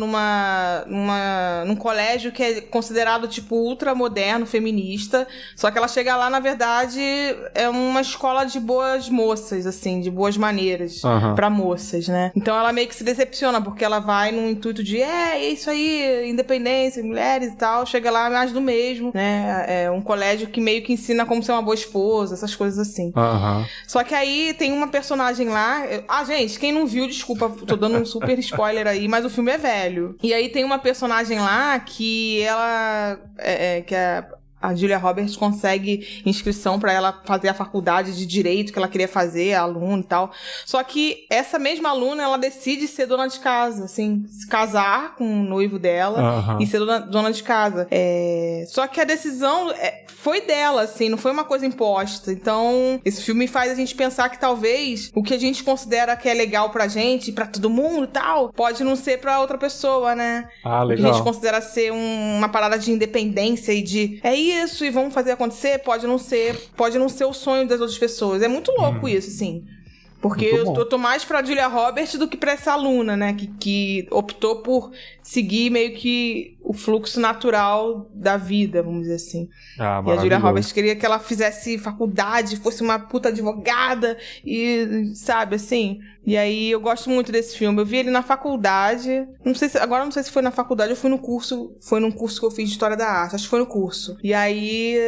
num colégio que é considerado, tipo, ultramoderno, feminista. Só que ela chega lá, na verdade, é uma escola de boas moças, assim, de boas maneiras pra moças, né? Então ela meio que se decepciona, porque ela vai num intuito de é isso aí, independência, mulheres e tal. Chega lá, mais do mesmo, né? É um colégio que meio que ensina como ser uma boa esposa, essas coisas assim. Só que aí tem uma personagem lá... gente, quem não viu, desculpa, tô dando um super spoiler aí, mas o filme é velho. E aí tem uma personagem lá que ela... que a Julia Roberts consegue inscrição pra ela fazer a faculdade de direito que ela queria fazer, a aluna e tal. Só que essa mesma aluna, ela decide ser dona de casa, assim, se casar com o noivo dela e ser dona de casa. Só que a decisão foi dela, assim, não foi uma coisa imposta. Então, esse filme faz a gente pensar que talvez o que a gente considera que é legal pra gente, pra todo mundo e tal, pode não ser pra outra pessoa, né? Legal. O que a gente considera ser uma parada de independência e de isso e vamos fazer acontecer, pode não ser o sonho das outras pessoas. É muito louco isso, assim. Porque eu tô mais pra Julia Roberts do que pra essa aluna, né? Que optou por seguir meio que o fluxo natural da vida, vamos dizer assim. E a Julia Roberts queria que ela fizesse faculdade, fosse uma puta advogada e, sabe, assim... E aí eu gosto muito desse filme. Eu vi ele na faculdade. Não sei se foi na faculdade ou foi no curso. Foi num curso que eu fiz de História da Arte. Acho que foi no curso. E aí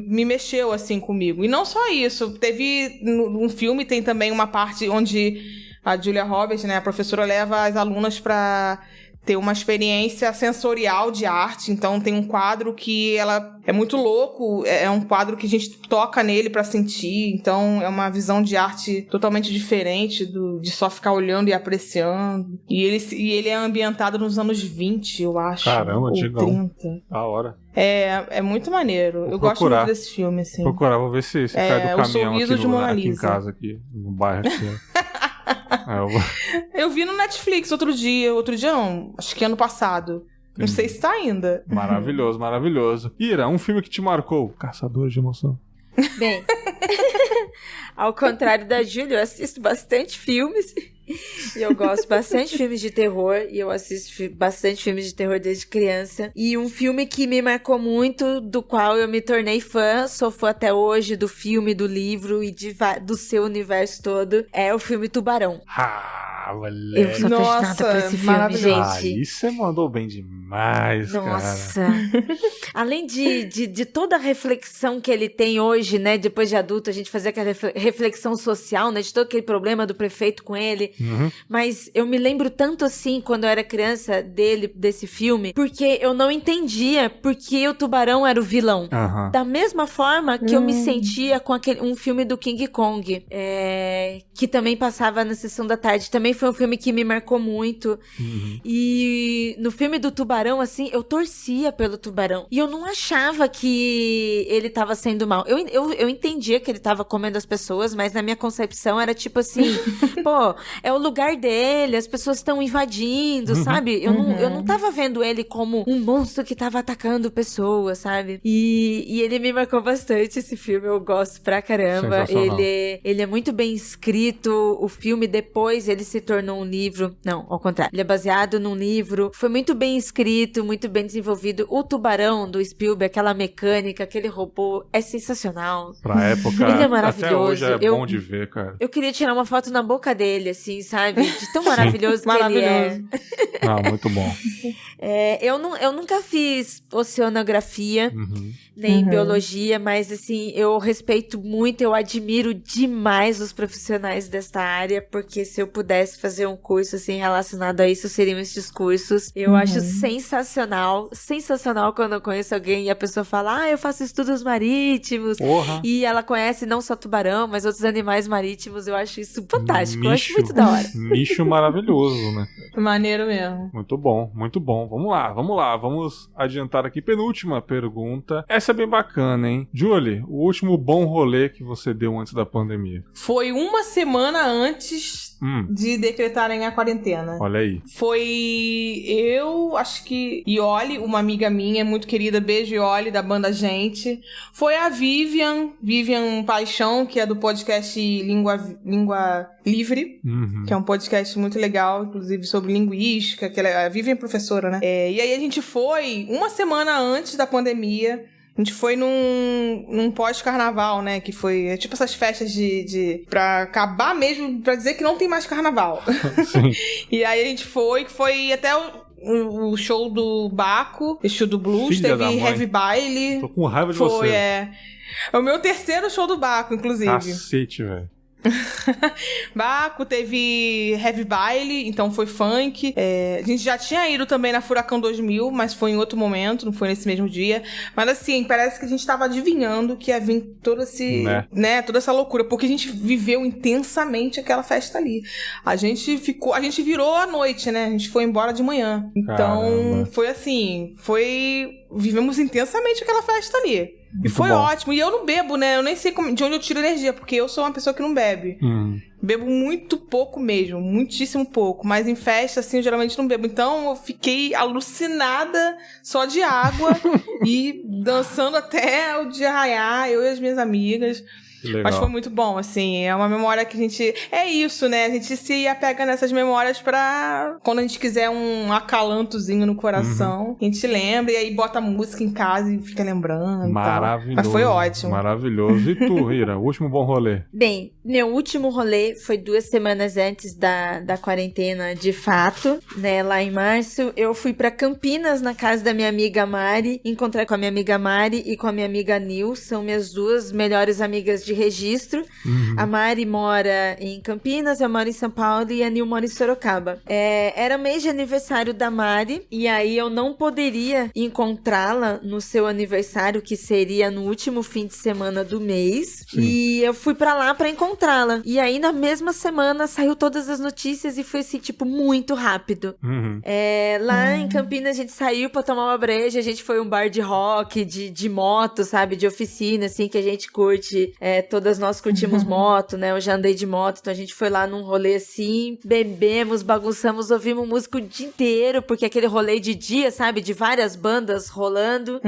me mexeu assim comigo. E não só isso. Teve um filme, tem também uma parte onde a Julia Roberts, né, a professora, leva as alunas pra ter uma experiência sensorial de arte. Então tem um quadro que ela é muito louco, é um quadro que a gente toca nele pra sentir, então é uma visão de arte totalmente diferente de só ficar olhando e apreciando. E ele é ambientado nos anos 20, eu acho. Caramba, ou 30. Da hora. É muito maneiro. Eu gosto muito desse filme, assim. Vou procurar, vou ver se cai do caminhão aqui em casa, aqui no bairro. Eu vi no Netflix outro dia não, acho que ano passado. Não sei se tá ainda. Maravilhoso, maravilhoso. Ira, um filme que te marcou? Caçador de Emoção. Bem, ao contrário da Júlia, eu assisto bastante filmes. E eu gosto bastante de filmes de terror. E eu assisto bastante filmes de terror desde criança. E um filme que me marcou muito, do qual eu me tornei fã, sou fã até hoje do filme, do livro e do seu universo todo, é o filme Tubarão. Moleque. Eu sou apaixonada por esse filme, gente. Aí você mandou bem demais, Nossa. cara. Além de toda a reflexão que ele tem hoje, né, depois de adulto, a gente fazer aquela reflexão social, né, de todo aquele problema do prefeito com ele. Mas eu me lembro tanto assim, quando eu era criança, desse filme, porque eu não entendia porque o tubarão era o vilão. Da mesma forma que eu me sentia com um filme do King Kong, que também passava na sessão da tarde. Também foi um filme que me marcou muito. E no filme do Tubarão, assim, eu torcia pelo Tubarão. E eu não achava que ele tava sendo mal. Eu entendia que ele tava comendo as pessoas, mas na minha concepção era tipo assim, pô, é o lugar dele, as pessoas estão invadindo, sabe? Eu não tava vendo ele como um monstro que tava atacando pessoas, sabe? E ele me marcou bastante, esse filme. Eu gosto pra caramba. Ele é muito bem escrito. O filme, depois, ele se tornou um livro. Não, ao contrário. Ele é baseado num livro. Foi muito bem escrito, muito bem desenvolvido. O Tubarão, do Spielberg, aquela mecânica, aquele robô, é sensacional. Pra época, ele é maravilhoso. Até hoje é bom de ver, cara. Eu queria tirar uma foto na boca dele, assim, sabe? De tão maravilhoso que ele é. Muito bom. Eu nunca fiz oceanografia, nem biologia, mas, assim, eu respeito muito, eu admiro demais os profissionais desta área, porque se eu pudesse fazer um curso, assim, relacionado a isso, seriam esses cursos. Eu acho sensacional quando eu conheço alguém e a pessoa fala, eu faço estudos marítimos, e ela conhece não só tubarão, mas outros animais marítimos. Eu acho isso fantástico, eu acho muito da hora. Nicho maravilhoso, né? Maneiro mesmo. Muito bom, muito bom. Vamos lá, vamos adiantar aqui. Penúltima pergunta. É Essa é bem bacana, hein? Julie, o último bom rolê que você deu antes da pandemia? Foi uma semana antes de decretarem a quarentena. Olha aí. Foi eu, acho que Ioli, uma amiga minha, muito querida, beijo Ioli, da banda Gente. Foi a Vivian Paixão, que é do podcast Língua Livre, que é um podcast muito legal, inclusive sobre linguística, que a Vivian é professora, né? E aí a gente foi uma semana antes da pandemia. A gente foi num pós-carnaval, né? Que foi tipo essas festas pra acabar mesmo, pra dizer que não tem mais carnaval. Sim. E aí a gente foi até o show do Baco, show do Blues, Filha teve Heavy Baile. Tô com raiva de você. Foi, É o meu terceiro show do Baco, inclusive. Cacete, velho. Baco, teve Heavy Baile, então foi funk. A gente já tinha ido também na Furacão 2000, mas foi em outro momento, não foi nesse mesmo dia. Mas assim, parece que a gente tava adivinhando que ia vir todo esse, toda essa loucura, porque a gente viveu intensamente aquela festa ali. A gente virou à noite, né? A gente foi embora de manhã. Então, caramba. Foi assim, vivemos intensamente aquela festa ali. E foi ótimo. E eu não bebo, né? Eu nem sei de onde eu tiro energia, porque eu sou uma pessoa que não bebe. Bebo muito pouco mesmo, muitíssimo pouco. Mas em festa, assim, eu geralmente não bebo. Então eu fiquei alucinada só de água e dançando até o dia raiar, eu e as minhas amigas. Mas foi muito bom, assim, é uma memória que a gente... É isso, né? A gente se apega nessas memórias pra... Quando a gente quiser um acalantozinho no coração, a gente lembra e aí bota música em casa e fica lembrando. Maravilhoso. Mas foi ótimo. Maravilhoso. E tu, Ira, o último bom rolê? Bem, meu último rolê foi 2 semanas antes da quarentena, de fato, né? Lá em março, eu fui pra Campinas, na casa da minha amiga Mari, encontrar com a minha amiga Mari e com a minha amiga Nil, são minhas 2 melhores amigas de registro. A Mari mora em Campinas, eu moro em São Paulo e a Nil mora em Sorocaba. Era mês de aniversário da Mari e aí eu não poderia encontrá-la no seu aniversário, que seria no último fim de semana do mês. Sim. E eu fui pra lá pra encontrá-la. E aí na mesma semana saiu todas as notícias e foi assim, tipo, muito rápido. Lá em Campinas a gente saiu pra tomar uma breja, a gente foi um bar de rock, de moto, sabe? De oficina, assim, que a gente curte. Todas nós curtimos moto, né? Eu já andei de moto, então a gente foi lá num rolê assim, bebemos, bagunçamos, ouvimos música o dia inteiro, porque aquele rolê de dia, sabe? De várias bandas rolando.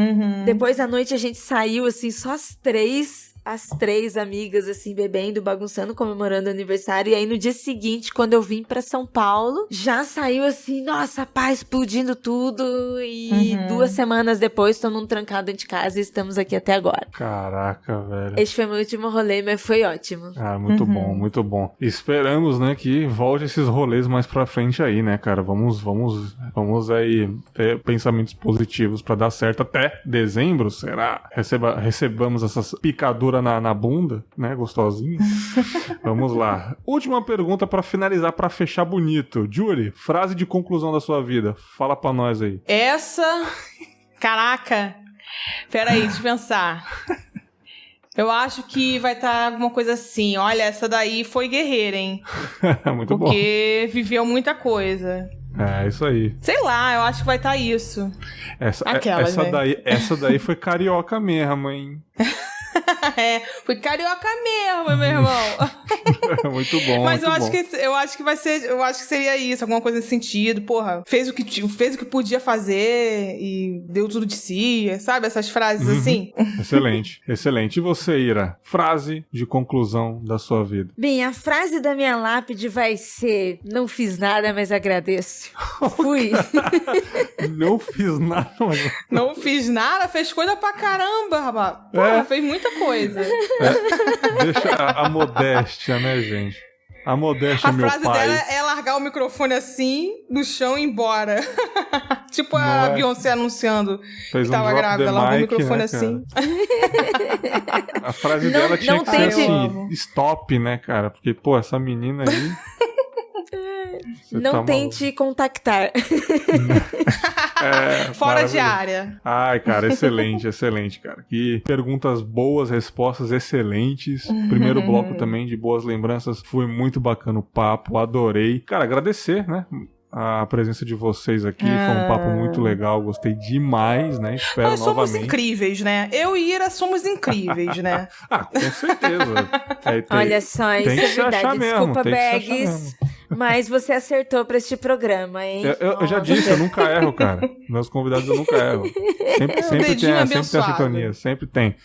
Depois à noite a gente saiu, assim, só as 3 amigas, assim, bebendo, bagunçando, comemorando o aniversário. E aí, no dia seguinte, quando eu vim pra São Paulo, já saiu assim, nossa, pá, explodindo tudo. E 2 semanas depois, todo mundo trancado dentro de casa e estamos aqui até agora. Caraca, velho. Esse foi meu último rolê, mas foi ótimo. Muito bom, muito bom. Esperamos, né, que volte esses rolês mais pra frente aí, né, cara? Vamos aí ter pensamentos positivos pra dar certo até dezembro, será? Recebamos essas picaduras na bunda, né, gostosinha. Vamos lá. Última pergunta pra finalizar, pra fechar bonito. Julie, frase de conclusão da sua vida. Fala pra nós aí. Caraca. Peraí, deixa eu pensar. Eu acho que vai estar alguma coisa assim. Olha, essa daí foi guerreira, hein? Muito bom. Porque viveu muita coisa. Isso aí. Sei lá, eu acho que vai estar isso. Essa daí foi carioca mesmo, hein? Foi carioca mesmo, meu irmão. Muito bom. Mas muito eu acho que seria isso, alguma coisa nesse sentido. Porra, fez o que podia fazer e deu tudo de si, sabe? Essas frases assim. Excelente, excelente. E você, Ira? Frase de conclusão da sua vida. Bem, a frase da minha lápide vai ser: não fiz nada, mas agradeço. Fui. Não fiz nada, mas... Não fiz nada, fez coisa pra caramba, rapaz. Porra, fez muita coisa. Deixa a modéstia, né, gente? A modéstia, meu pai. A frase dela é largar o microfone assim, no chão e ir embora. Tipo a Beyoncé anunciando que tava grávida. Ela largou o microfone, né, assim. A frase dela tinha que ser assim, stop, né, cara? Porque, pô, essa menina aí... Não tente contactar. Fora de área. Ai, cara, excelente, excelente, cara. Que perguntas boas, respostas excelentes. Primeiro bloco também de boas lembranças. Foi muito bacana o papo, adorei. Cara, agradecer, né? a presença de vocês aqui. Foi um papo muito legal, gostei demais, né? Espero Nós somos novamente. incríveis, né? Eu e Ira somos incríveis, né? Com certeza. Olha só, isso é verdade. Desculpa, Bags, mas você acertou pra este programa, hein? Eu já disse, eu nunca erro, cara. Meus convidados eu nunca erro. Sempre tem a sintonia, sempre tem.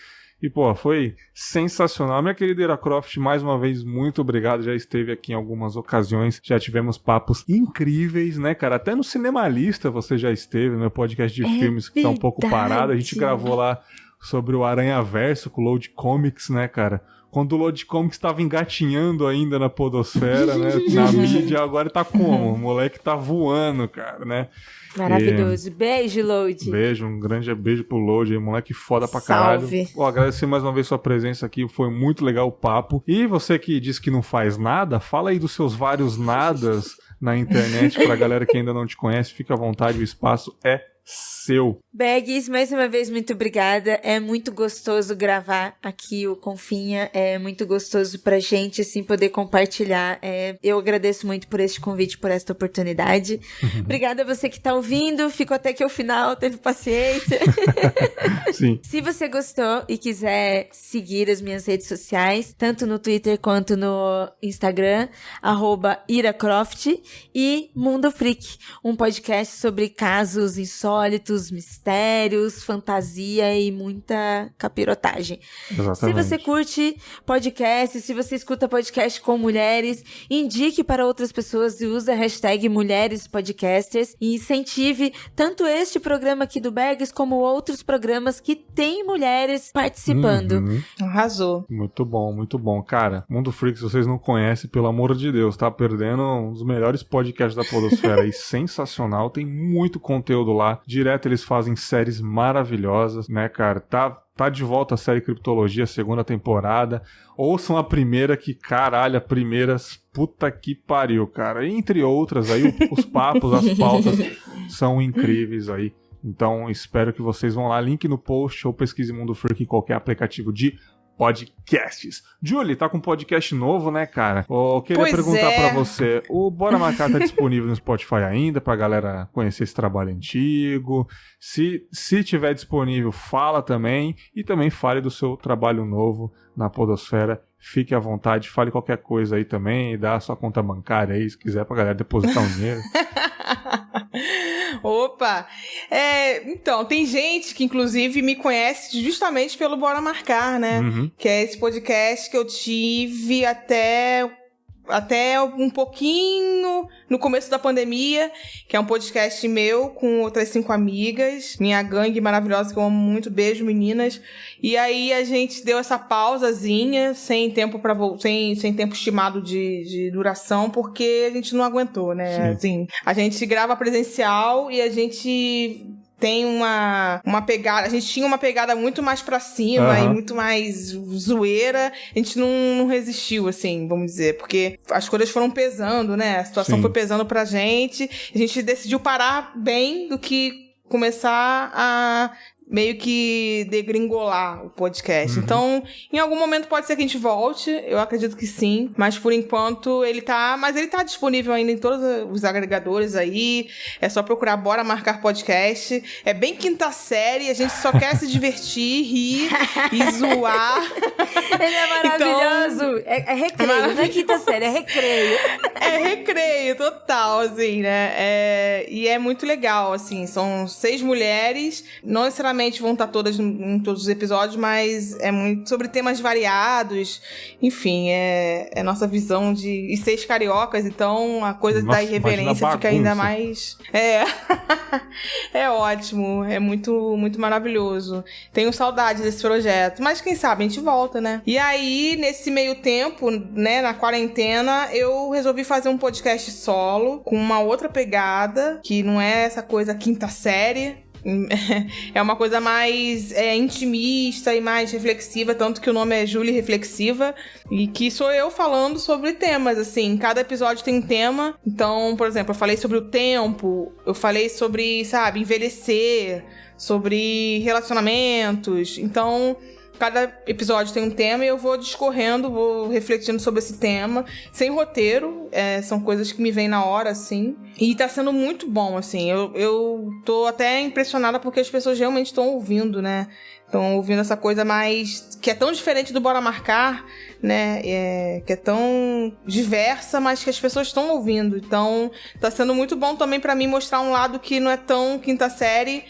E, pô, foi sensacional. Minha querida Ira Croft, mais uma vez, muito obrigado. Já esteve aqui em algumas ocasiões. Já tivemos papos incríveis, né, cara? Até no Cinemalista você já esteve, no meu podcast de filmes que tá um pouco parado. A gente gravou lá sobre o Aranhaverso com o Load Comics, né, cara? Quando o Load Comics estava engatinhando ainda na podosfera, né? Na mídia, agora tá como? O moleque tá voando, cara, né? Maravilhoso. Beijo, Load. Beijo, um grande beijo pro Load aí, moleque foda pra caralho. Pô, agradecer mais uma vez sua presença aqui, foi muito legal o papo. E você que disse que não faz nada, fala aí dos seus vários nadas na internet pra galera que ainda não te conhece, fica à vontade, o espaço é seu. Bags, mais uma vez, muito obrigada. É muito gostoso gravar aqui o Confinha. É muito gostoso pra gente, assim, poder compartilhar. Eu agradeço muito por este convite, por esta oportunidade. Obrigada a você que tá ouvindo. Ficou até aqui o final, teve paciência. Sim. Se você gostou e quiser seguir as minhas redes sociais, tanto no Twitter quanto no Instagram, @IraCroft e Mundo Freak, um podcast sobre casos insólitos, mistérios, fantasia e muita capirotagem. Exatamente. Se você curte podcast, se você escuta podcast com mulheres, indique para outras pessoas e use a hashtag MulheresPodcasters e incentive tanto este programa aqui do Bags como outros programas que tem mulheres participando. Arrasou. Muito bom. Cara, Mundo Freak, se vocês não conhecem, pelo amor de Deus, tá perdendo um dos melhores podcasts da podosfera aí, sensacional, tem muito conteúdo lá, direto eles fazem séries maravilhosas, né, cara, tá de volta a série Criptologia, segunda temporada, ouçam a primeira que, caralho, a primeira, puta que pariu, cara, entre outras aí, os papos, as pautas são incríveis aí. Então, espero que vocês vão lá, link no post ou pesquise Mundo Freak em qualquer aplicativo de podcasts. Julie, tá com um podcast novo, né, cara? Eu queria perguntar pra você, o Bora Marcar tá disponível no Spotify ainda, pra galera conhecer esse trabalho antigo? Se tiver disponível, fala também, e também fale do seu trabalho novo na podosfera. Fique à vontade, fale qualquer coisa aí também, dá a sua conta bancária aí, se quiser, pra galera depositar um dinheiro. Opa! Então, tem gente que inclusive me conhece justamente pelo Bora Marcar, né? Que é esse podcast que eu tive até um pouquinho no começo da pandemia, que é um podcast meu com outras 5 amigas, minha gangue maravilhosa que eu amo muito, beijo meninas, e aí a gente deu essa pausazinha, sem tempo estimado de duração, porque a gente não aguentou, né? Assim, a gente grava presencial e a gente tem uma pegada, a gente tinha uma pegada muito mais pra cima e muito mais zoeira, a gente não resistiu, assim, vamos dizer, porque as coisas foram pesando, né, a situação foi pesando pra gente, a gente decidiu parar bem do que começar a meio que degringolar o podcast. Então, em algum momento pode ser que a gente volte, eu acredito que sim, mas por enquanto ele tá disponível ainda em todos os agregadores aí, é só procurar Bora Marcar Podcast, é bem quinta série, a gente só quer se divertir, rir e zoar. Ele é maravilhoso, então, é recreio, não é quinta série, é recreio. É recreio, total, assim, né, e é muito legal, assim, são 6 mulheres, não necessariamente vão estar todas em todos os episódios, mas é muito sobre temas variados, enfim, é nossa visão de... E 6 cariocas, então a coisa da irreverência fica ainda mais... É ótimo, é muito, muito maravilhoso. Tenho saudade desse projeto, mas quem sabe a gente volta, né? E aí, nesse meio tempo, né, na quarentena, eu resolvi fazer um podcast solo, com uma outra pegada, que não é essa coisa quinta série, é uma coisa mais intimista e mais reflexiva, tanto que o nome é Julie Reflexiva, e que sou eu falando sobre temas, assim, cada episódio tem um tema. Então, por exemplo, eu falei sobre o tempo, eu falei sobre, sabe, envelhecer, sobre relacionamentos. Então, cada episódio tem um tema e eu vou discorrendo, vou refletindo sobre esse tema, sem roteiro, são coisas que me vêm na hora, assim, e tá sendo muito bom, assim, eu tô até impressionada porque as pessoas realmente estão ouvindo, né? Estão ouvindo essa coisa mais... que é tão diferente do Bora Marcar, né? Que é tão diversa, mas que as pessoas estão ouvindo. Então, tá sendo muito bom também pra mim mostrar um lado que não é tão quinta série,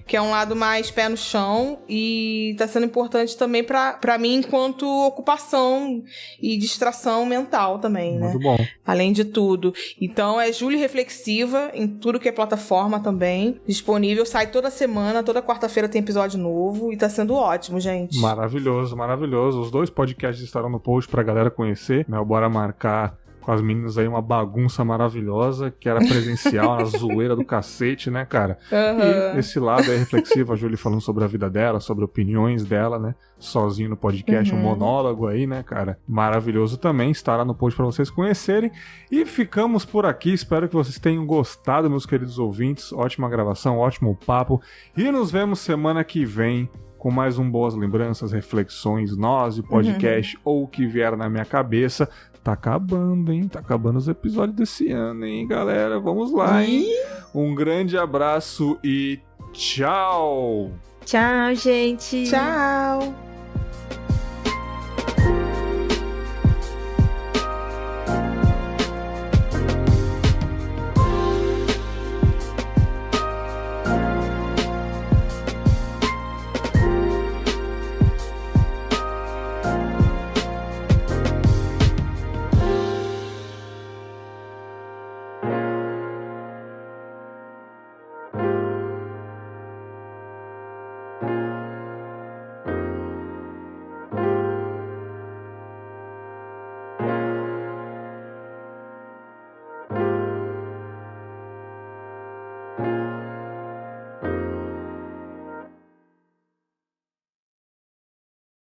que é um lado mais pé no chão. E tá sendo importante também pra mim enquanto ocupação e distração mental também, né? Muito bom. Além de tudo. Então, é Júlia Reflexiva em tudo que é plataforma também. Disponível, sai toda semana, toda quarta-feira tem episódio novo. E tá sendo ótimo, gente. Maravilhoso, maravilhoso. Os 2 podcasts estarão no post pra galera conhecer, né? O Bora Marcar com as meninas aí, uma bagunça maravilhosa, que era presencial, a zoeira do cacete, né, cara? E esse lado é reflexivo, a Júlia falando sobre a vida dela, sobre opiniões dela, né? Sozinho no podcast, um monólogo aí, né, cara? Maravilhoso também, estará no post pra vocês conhecerem. E ficamos por aqui, espero que vocês tenham gostado, meus queridos ouvintes. Ótima gravação, ótimo papo. E nos vemos semana que vem com mais um Boas Lembranças, reflexões, nós e podcast, ou o que vier na minha cabeça. Tá acabando, hein? Tá acabando os episódios desse ano, hein, galera? Vamos lá, hein? Um grande abraço e tchau! Tchau, gente! Tchau!